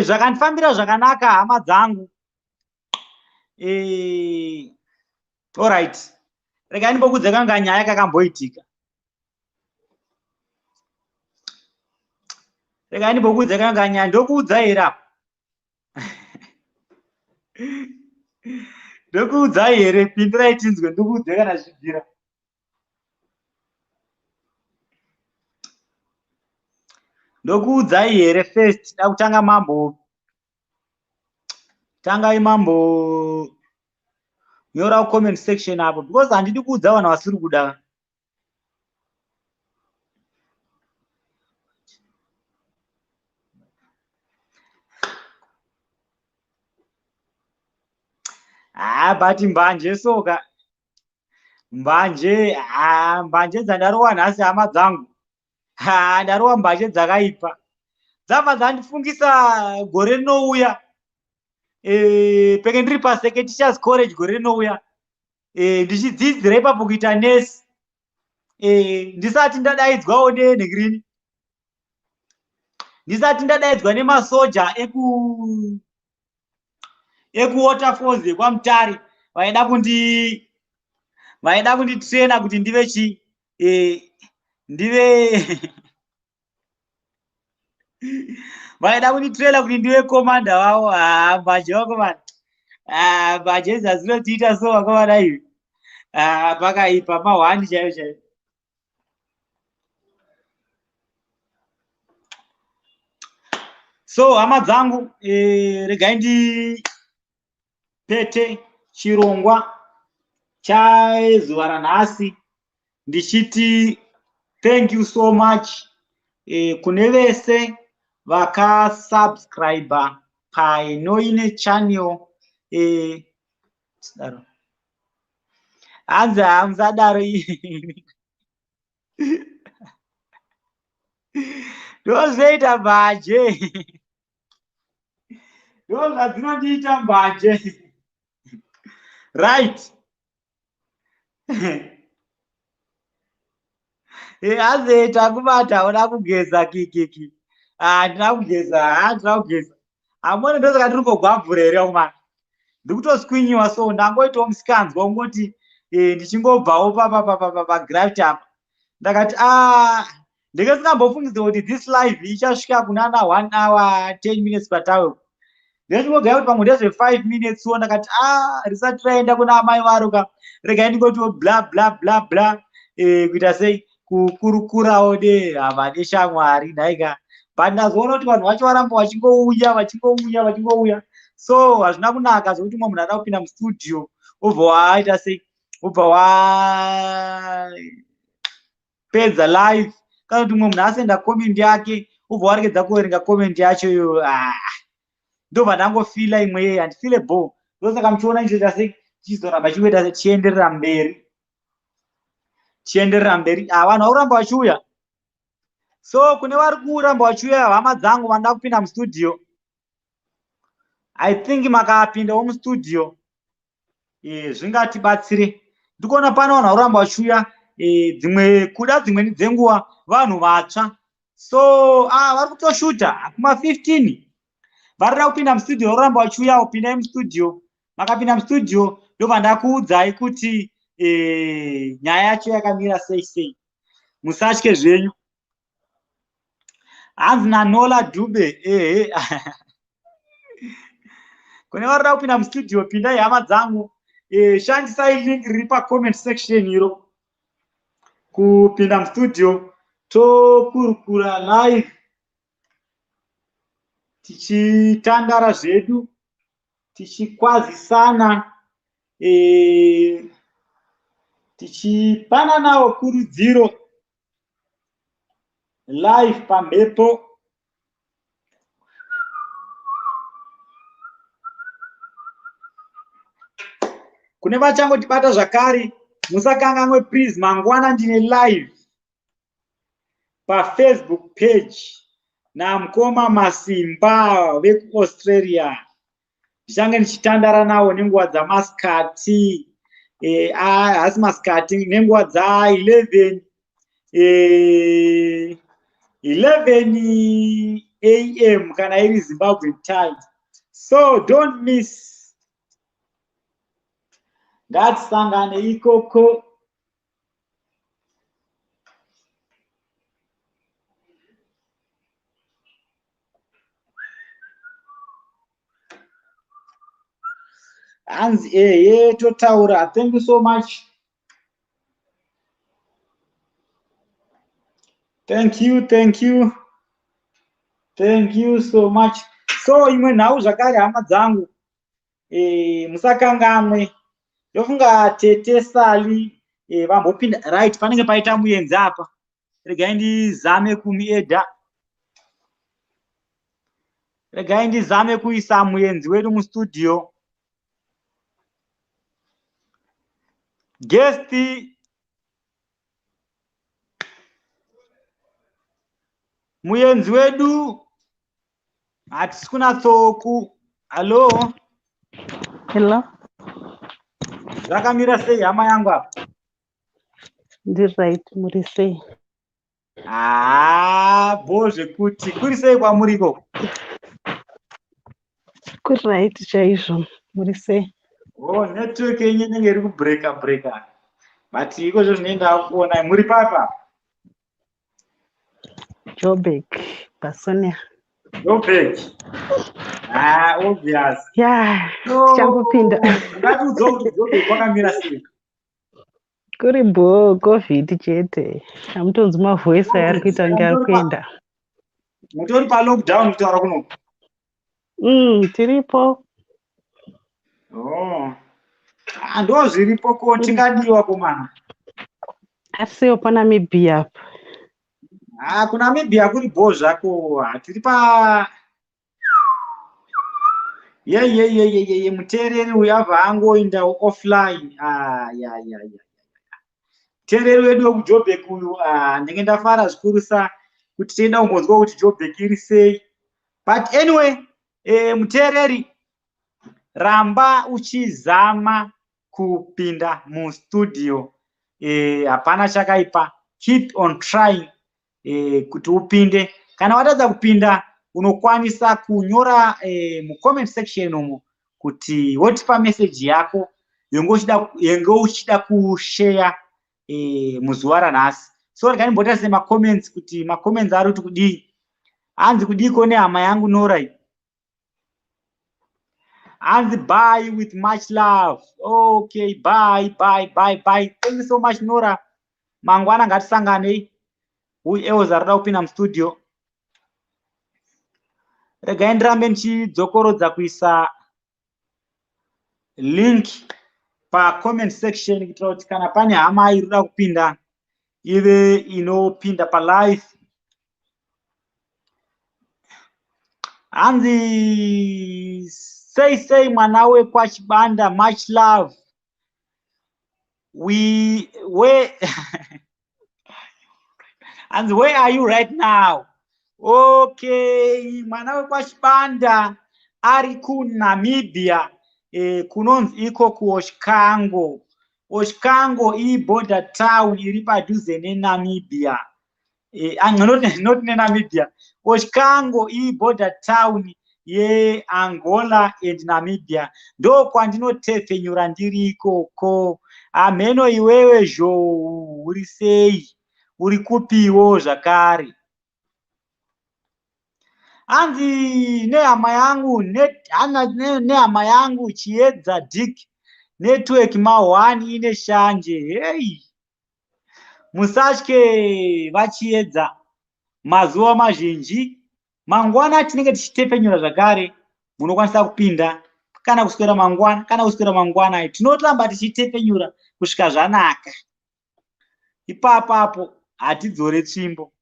Zvakandifambira zvakanaka hama dzangu. Alright. Regai ndimbokudze kanga nyaya kakamboitika. Regai ndimbokudze kanga nyaya ndokuudza here. Ndokuudza here, pindirai tinzwe ndokuudze kana zvibvira. Ndokuudza here first da kutanga mambo. Tanga mambo nyora comment section apo because handidi kuudza vanhu vasiri kuda. But mbanje soka. Mbanje dzandarowa nhasi hama dzangu. Ndarowa mbanje dzakaipa. Dzabva dzandifungisa gore rinouya. Penge ndiri paSecond Teachers College gore rinouya. Ndichidzidzira ipapo kuita nesi. Ndisati ndadaidzwawo nenhingrini. Ndisati ndadaidzwa nemasoja ekuWaterfalls yekwamutare vaida kunditraina kuti ndive vaida kunditraina kuti ndive komanda wavo. Mbanje vakomana. Mbanje dzazvinotiita so vakomana ivi. Pakaipa mahwani chaivo chaivo. So hama dzangu, regai ndipete chirongwa chazuva ranhasi ndichiti thank you so much kune vese vakasubscribe painoine channel. Hanzi hamuzadaro ndozvoita mbanje. Ndozvadzinondiita mbanje. Right. Hanzi takubata uda kugeza kikiki. Ndina kugeza. Amone ndosaka ndiri kugwabvura here umana. Ndikutoskwinyiwa so ndangoitawo musikanzwa ungoti ndichingobvawo pagravity apa. Ndakati ndenge singambofungidza kuti this live ichasvika kunana 1 hour 10 minutes patawe. Ndechingogaya kuti pamwe ndezve5 minutes so ndakati risati raenda kuna amai varuka. Regai ndingotiwo bla bla bla bla. Kuita sei kukurukurawo hama neshamwari nhaika. But ndazoona kuti vanhu vacho varamba vachingouya. So hazvina kunaka zvokuti mumwe munhu ada kupinda mustudio obva waita sei ubva wapedza live kana kuti mumwe munhu asenda comment yake ubva waregedza kuverenga comment yacho iyo ndobva ndangofila imwe handifile bo ndosaka muchiona chizoita sei chizoramba chikuita chienderera mberi vanhu vakuramba vachiuya. So kune vari kuramba vachiuya hama dzangu vanoda kupinda mustudio, I think makapindawo mustudio zvingatibatsire. Ndikuona pano vanhu vakuramba vachiuya kuda dzimweni dzenguva vanhu vatsva, so vari kutoshuta kuma 15 varida kupinda mustudio varoramba vachiuyawo. Pindai mustudio, makapinda mustudio ndobva ndakuudzai kuti nyaya yacho yakamira sei. Musatye zvenyu. Hanzi naNola Dube kune varida kupinda mustudio pindai hama dzangu, shandisai link riri pacomment section iro kupinda mustudio tokurukura live tichitandara zvedu tichikwazisana tichipananawo kurudziro live pamhepo. Kune vachangotibata zvakare musakanganwe please, mangwana ndine live paFacebook page namukoma Masimba vekuAustralia. Ndichange ndichitandara nawo nenguva dzamasikati, hasi masikati, nenguva dza11 AM kana iri Zimbabwe time. So don't miss. Ngatisangane ikoko. Hanzi totaura. Thank you so much. Thank you so much. So imwe nhau zvakare hama dzangu, musakanganwe. Ndofunga Tete Sali vambopinda right, panenge paita muenzi apa. Regai ndizame kumuedha. Regai ndizame kuisa muenzi wedu mustudio. Guest muenzi wedu hatisi kunatsoku. Hello. Zvakamira sei hama yangu apa? Ndiri right, muri sei? Bo zvekuti kuri sei kwamuriko? Kuri right chaizvo, muri sei? Network yenyu inenge iri kubreka but ikozvo zvinoenda kuona. Muri papa? Joburg, Basonia. Joburg. Obvious. Yeah, tichangopinda. Ngatiudze kuti Joburg kwakamira sei? Kuri COVID chete. Hamutonzwi mavoice ari kuita kunge ari kuenda. Mutori pa lockdown kutaura kuno? Tiripo. Ndo zviripo ko tingadiwa komana. Asiwo paNamibia apa. kuNamibia kuri bo zvako. Tiri pa muteereri uyu abva angoenda offline. Muteereri wedu wekuJoburg uyu ndenge ndafara zvikurusa kuti tienda kumbonzwa kuti Joburg iri sei. But anyway, muteereri, ramba uchizama kupinda mustudio. Hapana chakaipa. Keep on trying kuti upinde. Kana watadza kupinda unokwanisa kunyora mucomment section umo kuti wotipa message yako yenge uchida kushare muzuva ranhasi. So regai ndimbotarisa macomments kuti macomments ari kuti kudii. Hanzi kudiko nehama yangu Nora. Hanzi bye with much love. Okay, bye. Thank you so much Nora. Mangwana ngatisanganei. Uyu else arida kupinda mustudio. Regai ndirambe ndichidzokorodza kuisa link comment section kuitira kuti kana pane hama irikuda kupinda ive inopinda palive. Hanzi sei mwana wekwachibanda, much love. And where are you right now? Okay, mwana wekwachibanda ari kuNamibia, kunonzi iko kuOshikango. Oshikango border town iri padhuze neNamibia. Not neNamibia. Oshikango border town ye Angola and Namibia. Ndo kwandinotepfenyura ndiri ikoko. Ameno iwewe uri sei? Uri kupiwo zvakare. Hanzi nehama yangu Chiedza Dick network ma1 ine shanje. Hey, musatye vachiedza mazuva mazhinji. Mangwana tinenge tichitepfenyura zvakare, munokwanisa kupinda kana kuswera mangwana, kana kuswera mangwana tinotamba tichitepfenyura kusvika zvanaka. Ipapapo hatidzore tsvimbo.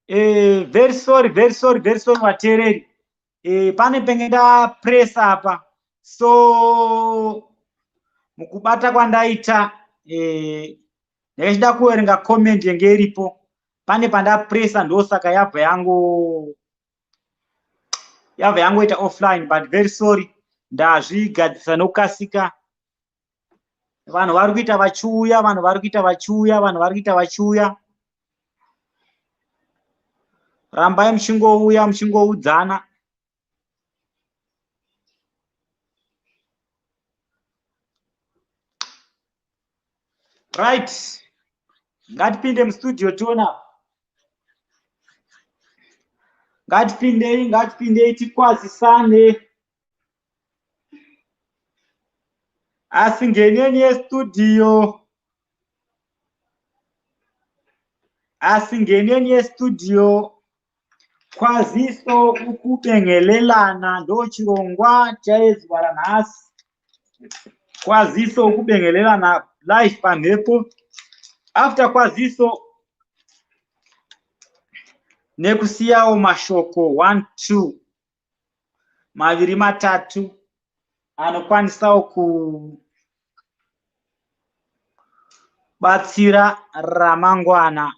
Very sorry vateereri. Pane penge ndapress apa, so mukubata kwandaita ndakachida kuverenga comment yenge iripo. Pane pandapressa ndosaka yabva yangu ita offline, but very sorry, ndazvigadzisa nokukasika. Vanhu vari kuita vachiuya. Rambai muchingoudzana. Right, ngatipinde mustudio tiona. Ngatipindei tikwazisane. Asi ngeneni yestudio. Kwaziso ukubengelelana ndo chirongwa chaezuva ranhasi. Kwaziso ukubengelelana live pamhepo. After kwaziso nekusiyawo mashoko 1 2 maviri matatu anokwanisawo kubatsira ramangwana.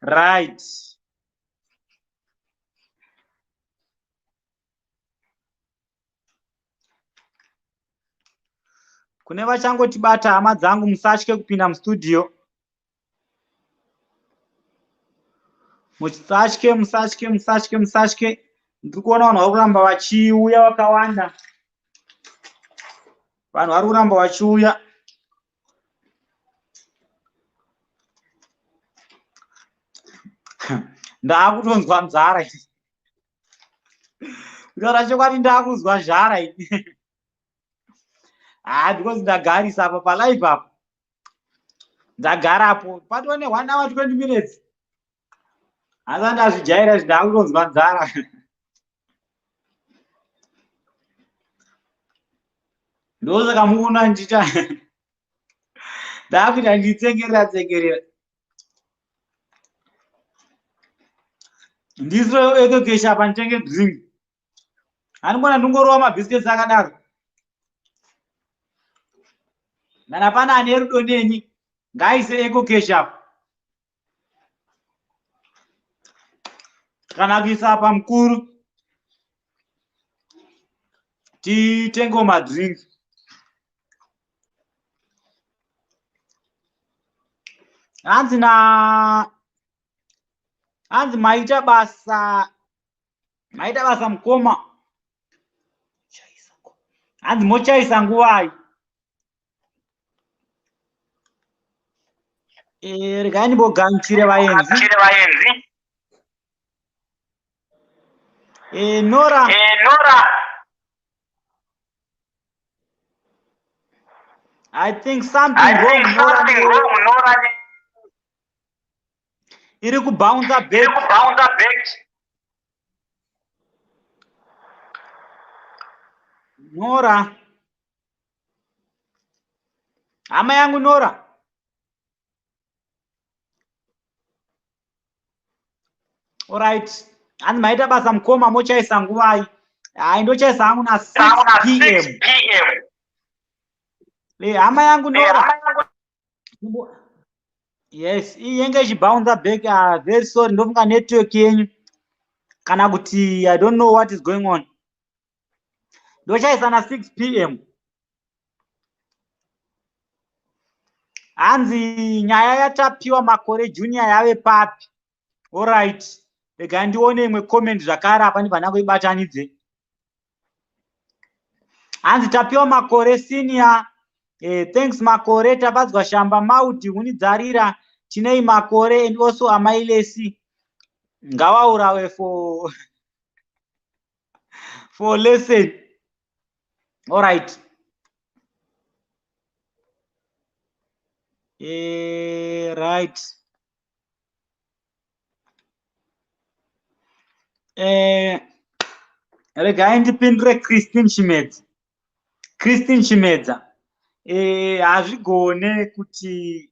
Right. Kune vachangotibata hama dzangu, musatye kupinda mustudio. Musatye. Ndiri kuona vanhu vari kuramba vachiuya vakawanda. Vanhu vari kuramba vachiuya. Ndaakutonzwa nzara. Kutaura chokwadi ndaakuzwa zhara. Because ndagarisa apa palive apa. Ndagarapo. Patova ne 1 hour 20 minutes. Asi ndazvijaira kuti ndaakutonzwa nzara. Ndosaka muona ndichita. Ndaakuita nditsengerera. Ndisiro ekokesha apa nditenge drink. Anongona ndingorova mabhisiketsi akadaro. Kana pana ane rudo nenyi ngaise ekokesha apa. Kana kuisa apa mukuru titengo madrink. Hanzi maita basa mukoma. Hanzi mochaisa nguwai. regai ndimbogamuchire vaenzi. Nora. I think something wrong, Nora. Iri kubounce back. Nora. Hama yangu Nora. Alright. Ani maita basa mukoma mochaisa nguvai. Ndochaisa hangu na 6 p.m. Hama yangu Nora. Yes, yenge ichibounce back. Very sorry, ndofunga network yenyu. Kana kuti I don't know what is going on. Ndochaisa na 6 p.m. Hanzi nyaya yatapiwa makore junior yave papi. Alright. Rega ndione imwe comment zvakare apa ndibva ndangoibatanidze. Hanzi tapiwa makore senior. Thanks makore, tapadzwa shamba maudi unidzarira tinei makore and also amailesi ngavaurawe for lesson. Alright. Right. Regai ndipindure Christine Chimedza. Hazvigone kuti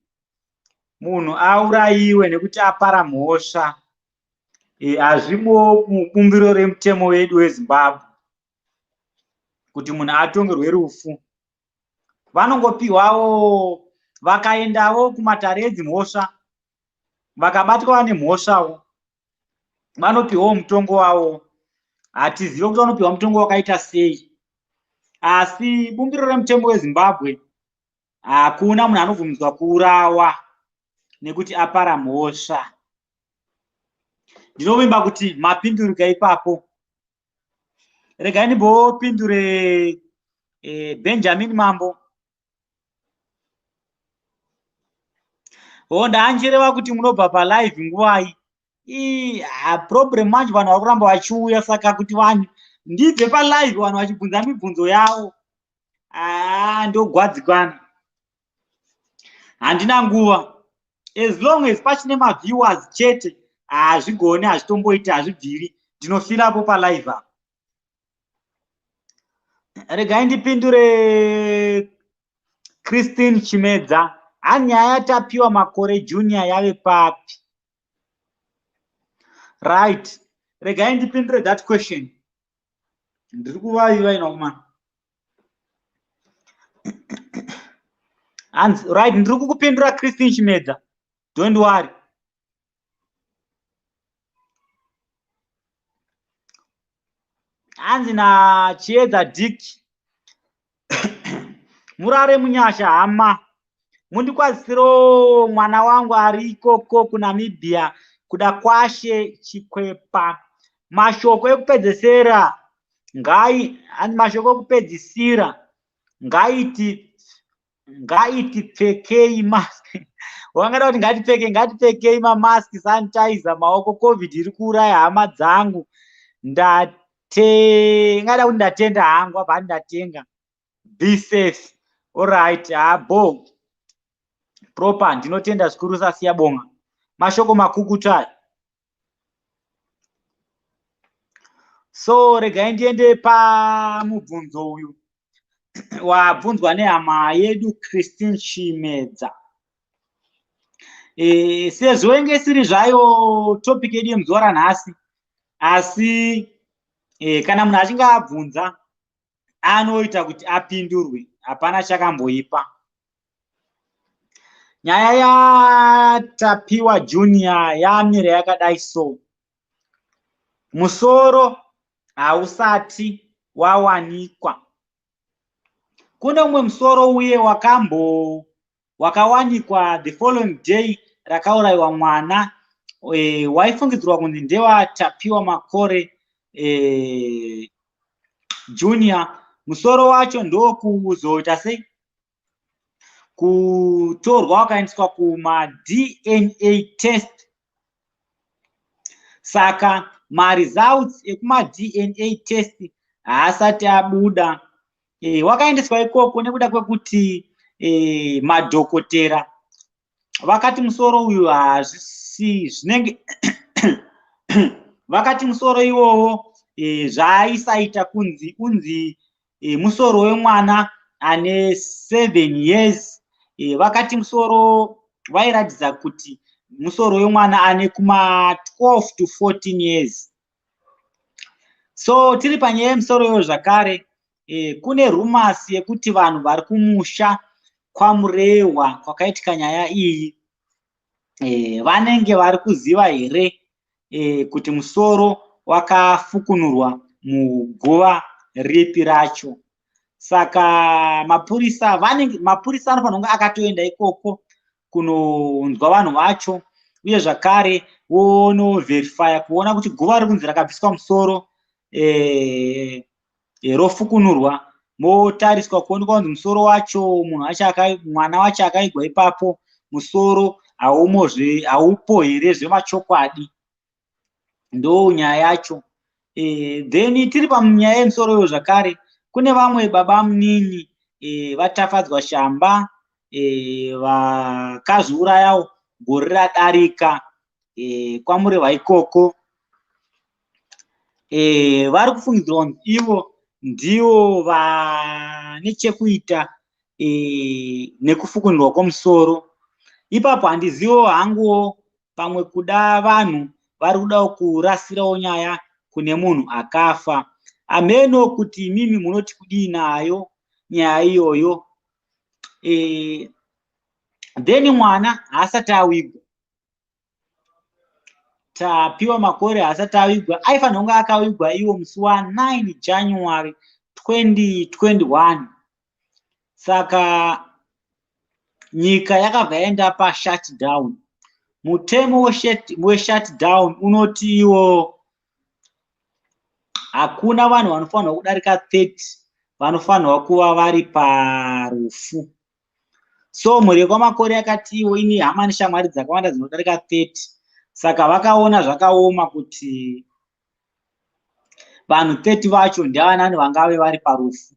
munhu aurayiwe nekuti apara mhosva. Hazvimo mubumbiro remutemo wedu weZimbabwe kuti munhu atongerwe rufu. Vanongopiwawo vakaendawo kumatare edzimhosva vakabatwa nemhosvawo vanopiwawo mutongo wavo. Hatizivi kuti vanopiwa mutongo wakaita sei. Asi bumbiro remutemo weZimbabwe hakuna munhu anobvumidzwa kuurawa nekuti apara mhosva. Ndinovimba kuti mapindurika ipapo. Regai ndimbopindure Benjamin Mambo. Ndaanjereva kuti munobva palive nguvai. Problem manji vanhu vakuramba vachiuya, saka kuti vanhu ndibve palive vanhu vachibvunza mibvunzo yavo. Ndogwadzikana. Handina nguva. As long as pachine maviewers chete, hazvigone, hazvitomboiti, hazvibviri. Ndinofirapo palive apa. Regai ndipindure Christine Chimedza. Nyaya yatapiwa makore junior yave papi. Right. Regai ndipindure that question. Ndiri kuvaiva inokuma. Right, ndiri kukupindura Christine Chimedza. Don't worry. Hanzi naChiedza Dick. Murare munyasha hama. Mundikwazisiro mwana wangu ari ikoko kuNamibia kuda kwashe Chikwepa. Mashoko ekupedzesera mashoko ekupedzisira ngaiti pfekei mask. Wangada kuti ngatipfekei mamask, sanitizer, maoko COVID iri kuuraya hama dzangu. Ngada kuti ndatenda hangu abva ndatenga. Be safe. Alright, abo. Proper, ndinotenda zvikuru sasiyabonga. Mashoko makukutai. So regai ndiende pamubvunzo uyu wabvunzwa nehama yedu Christine Chimedza. Sezvo inge siri zvayo topic yedu yemuzuva ranhasi, asi kana munhu achinge abvunza anoita kuti apindurwe, hapana chakamboipa. Nyaya yatapiwa junior yamira yakadai so. Musoro hausati wawanikwa. Kune umwe musoro uye wakawanikwa the following day, rakaurayiwa mwana waifungidzirwa kunzi ndewatapiwa makore junior. Musoro wacho ndokuzoita sei? kutorwa wakaendeswa kuma-DNA test. Saka ma-results ekuma-DNA test haasati abuda. Wakaendeswa ikoko nekuda kwekuti madhokotera vakati musoro uyu hazvisi zvinenge vakati musoro iwowo zvaisaita kunzi musoro wemwana ane 7 years. Vakati musoro vairatidza kuti musoro wemwana ane kuma 12 to 14 years. So tiri panyaya yemusoro iyoyo zvakare, kune rumors yekuti vanhu vari kumusha kwaMurehwa kwakaitika nyaya iyi vanenge vari kuziva here kuti musoro wakafukunurwa muguva ripi racho. Saka mapurisa anofanira kunge akatoenda ikoko kunonzwa vanhu vacho, uye zvakare vonoverifya kuona kuti guva riri kunzi rakabviswa musoro rofukunurwa, motariswa kuonekwa kunzi musoro wacho mwana wacho akaigwa ipapo musoro haupo here zvemachokwadi. Ndo nyaya yacho. Then tiri panyaya yemusoro iyoyo zvakare, kune vamwe baba munini vatafadzwa shamba vakazviurayawo gore radarika kwaMurehwa ikoko. Vari kufungidzirwa kuti ivo ndivo vane chekuita nekufukunurwa kwomusoro. Ipapo handizivo hanguwo, pamwe kuda vanhu vari kudawo kurasirawo nyaya kune munhu akafa. Ameno kuti imimi munoti kudii nayo nyaya iyoyo. Then mwana haasati awigwa, tapiwa makore haasati awigwa. Aifanira kunge akawigwa iwo musi wa9 January 2021. Saka nyika yakabva yaenda pashutdown. Mutemo weshutdown unoti iwo hakuna vanhu vanofanirwa kudarika 30 vanofanirwa kuva vari parufu. So mhuri kwamakore akati iwo ini hama neshamwari dzakawanda dzinodarika 30. Saka vakaona zvakaoma kuti vanhu 30 vacho ndivanani vangave vari parufu,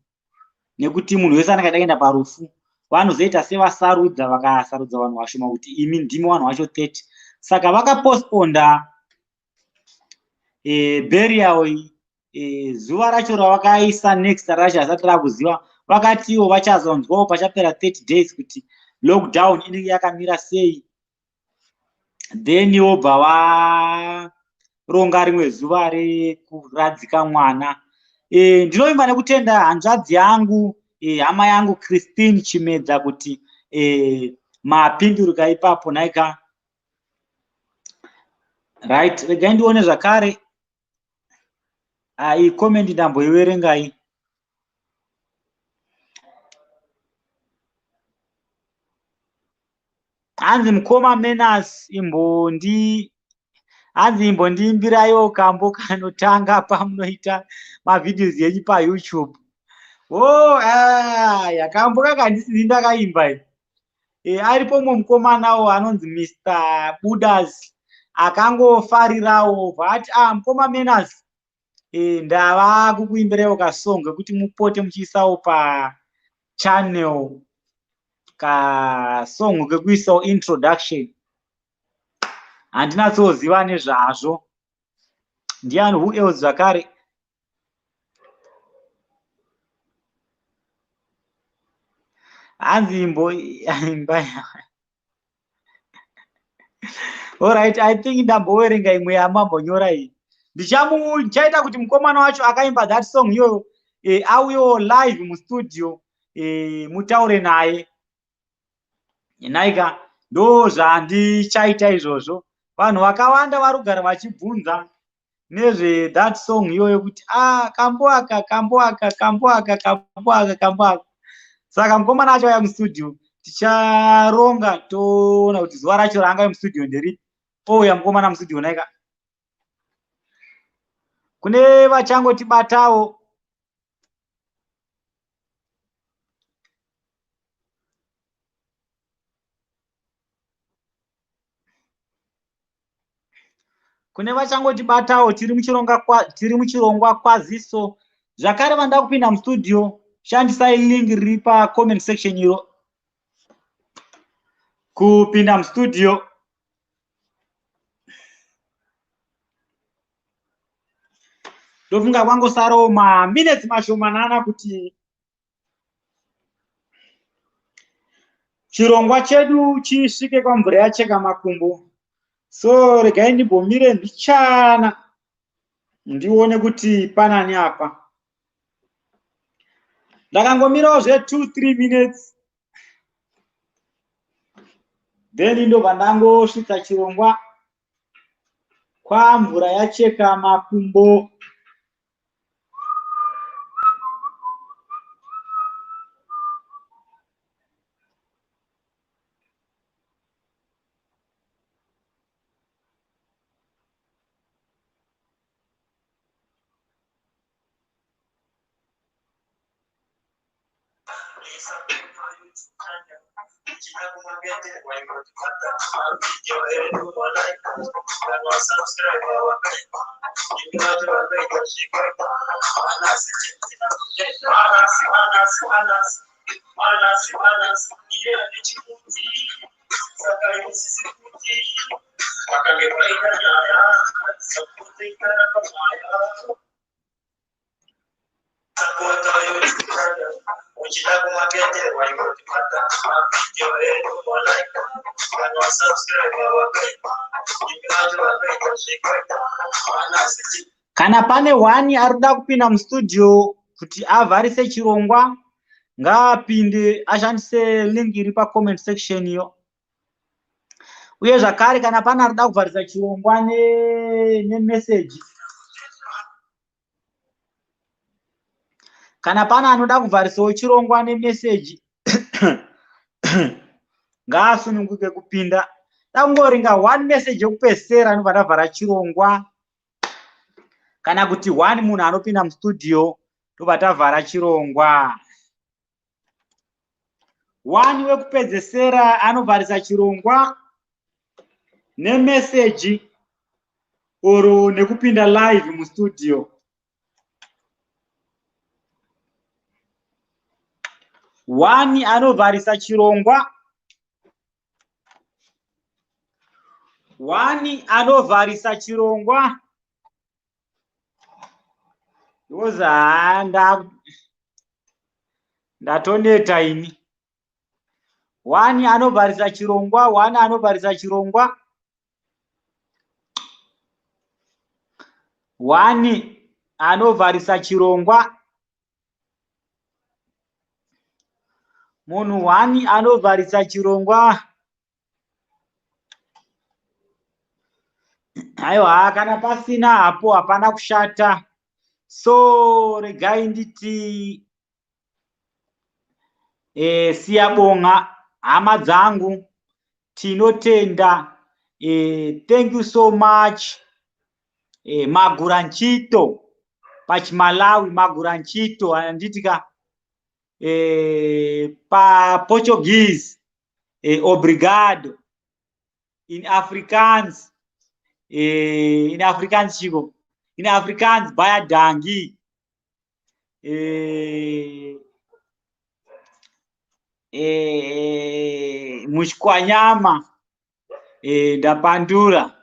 nekuti munhu wese anenge aenda parufu vanozoita sevasarudza, vakasarudza vanhu vashoma kuti imi ndimi vanhu vacho 30. Saka vakapostponda burial zuva racho ravakaisa next racho hasati rakuziva. Vakati ivo vachazonzwawo pachapera 30 days kuti lockdown inenge yakamira sei. Then vobva varonga rimwe zuva rekuradzika mwana. Ndinovimba nekutenda hanzvadzi yangu hama yangu Christine Chimedza kuti mapinduruka ipapo naika. Right, regai ndione zvakare iyi comment ndamboiverengai. Hanzi mukoma Menas imbondiimbirayo kambo kanotanga pamunoita mavideos yenyu paYouTube. Kambo kakandisini ndakaimba. Aripo mumwe mukomanawo anonzi Mr. Budas akangofarirawo vati mukoma Menas ndava kukuimbirawo kasong kuti mupote muchiisawo pachannel kasong kekuisawo introduction. Handinatsoziva nezvazvo. Ndiani who else zvakare? Hanzi imba. Alright, I think ndamboverenga imwe yamambonyora iyi. Ndichaita kuti mukomana wacho akaimba that song iyoyo auyewo live mustudio mutaure naye. Naika ndo zvandichaita izvozvo. Vanhu vakawanda vari kugara vachibvunza nezve that song iyoyo kuti kambo aka. Saka mukomana wacho auya mustudio, ticharonga toona kuti zuva racho raanga mustudio nderipi. Ouya mukomana mustudio naika. Kune vachangotibatawo. kune vachangotibatawo tiri muchirongwa kwaziso. Zvakare vanda kupinda mustudio, shandisai link riri pacomment section iro kupinda mustudio. Ndofunga kwangosarawo maminutes mashomanana kuti chirongwa chedu chisvike kwamvura yacheka makumbo. So regai ndimbomire mbichana ndione kuti panani apa. Ndakangomirawo zve 2-3 minutes then ndobva ndangosvitsa chirongwa kwamvura yacheka makumbo. Kana pane wani arikuda kupinda mustudio kuti avharise chirongwa, ngaapinde ashandise link iri pacomment section iyo. Uye zvakare kana pane arikuda kuvharisa chirongwa nemessage, kana pane anoda kuvharisawo chirongwa nemessage ngaasununguke kupinda. Dangoringa 1 message yekupesera anobva ndavhara chirongwa, kana kuti 1 munhu anopinda mustudio tobva tavhara chirongwa. 1 wekupedzesera anovharisa chirongwa nemessage oro nekupinda live mustudio. 1 anovharisa chirongwa, 1 anovharisa chirongwa. Yoza ndatoneta ini. 1 anovharisa chirongwa, 1 anovharisa chirongwa. 1 anovharisa chirongwa. Munhu 1 anovharisa chirongwa. Aiwa, kana pasina hapo hapana kushata. So regai nditi siyabonga hama dzangu, tinotenda. Thank you so much. Maguranchito pachimalawi, maguranchito anditika pa Portuguese obrigado, in Afrikaans chiko, in Afrikaans baya dangi, mushkwanyama ndapandura.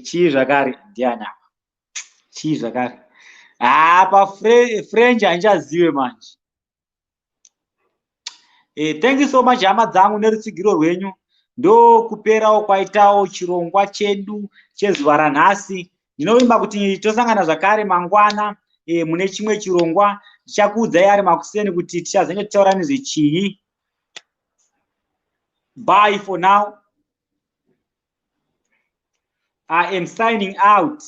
Chii zvakare ndiana chii zvakare pa French handichazive manje. Thank you so much hama dzangu nerutsigiro rwenyu. Ndokuperawo kwaitawo chirongwa chedu chezuva ranhasi. Ndinovimba kuti tosangana zvakare mangwana mune chimwe chirongwa. Ndichakuudzai ari makuseni kuti tichazenge tichaura nezvechii. Bye for now. I am signing out.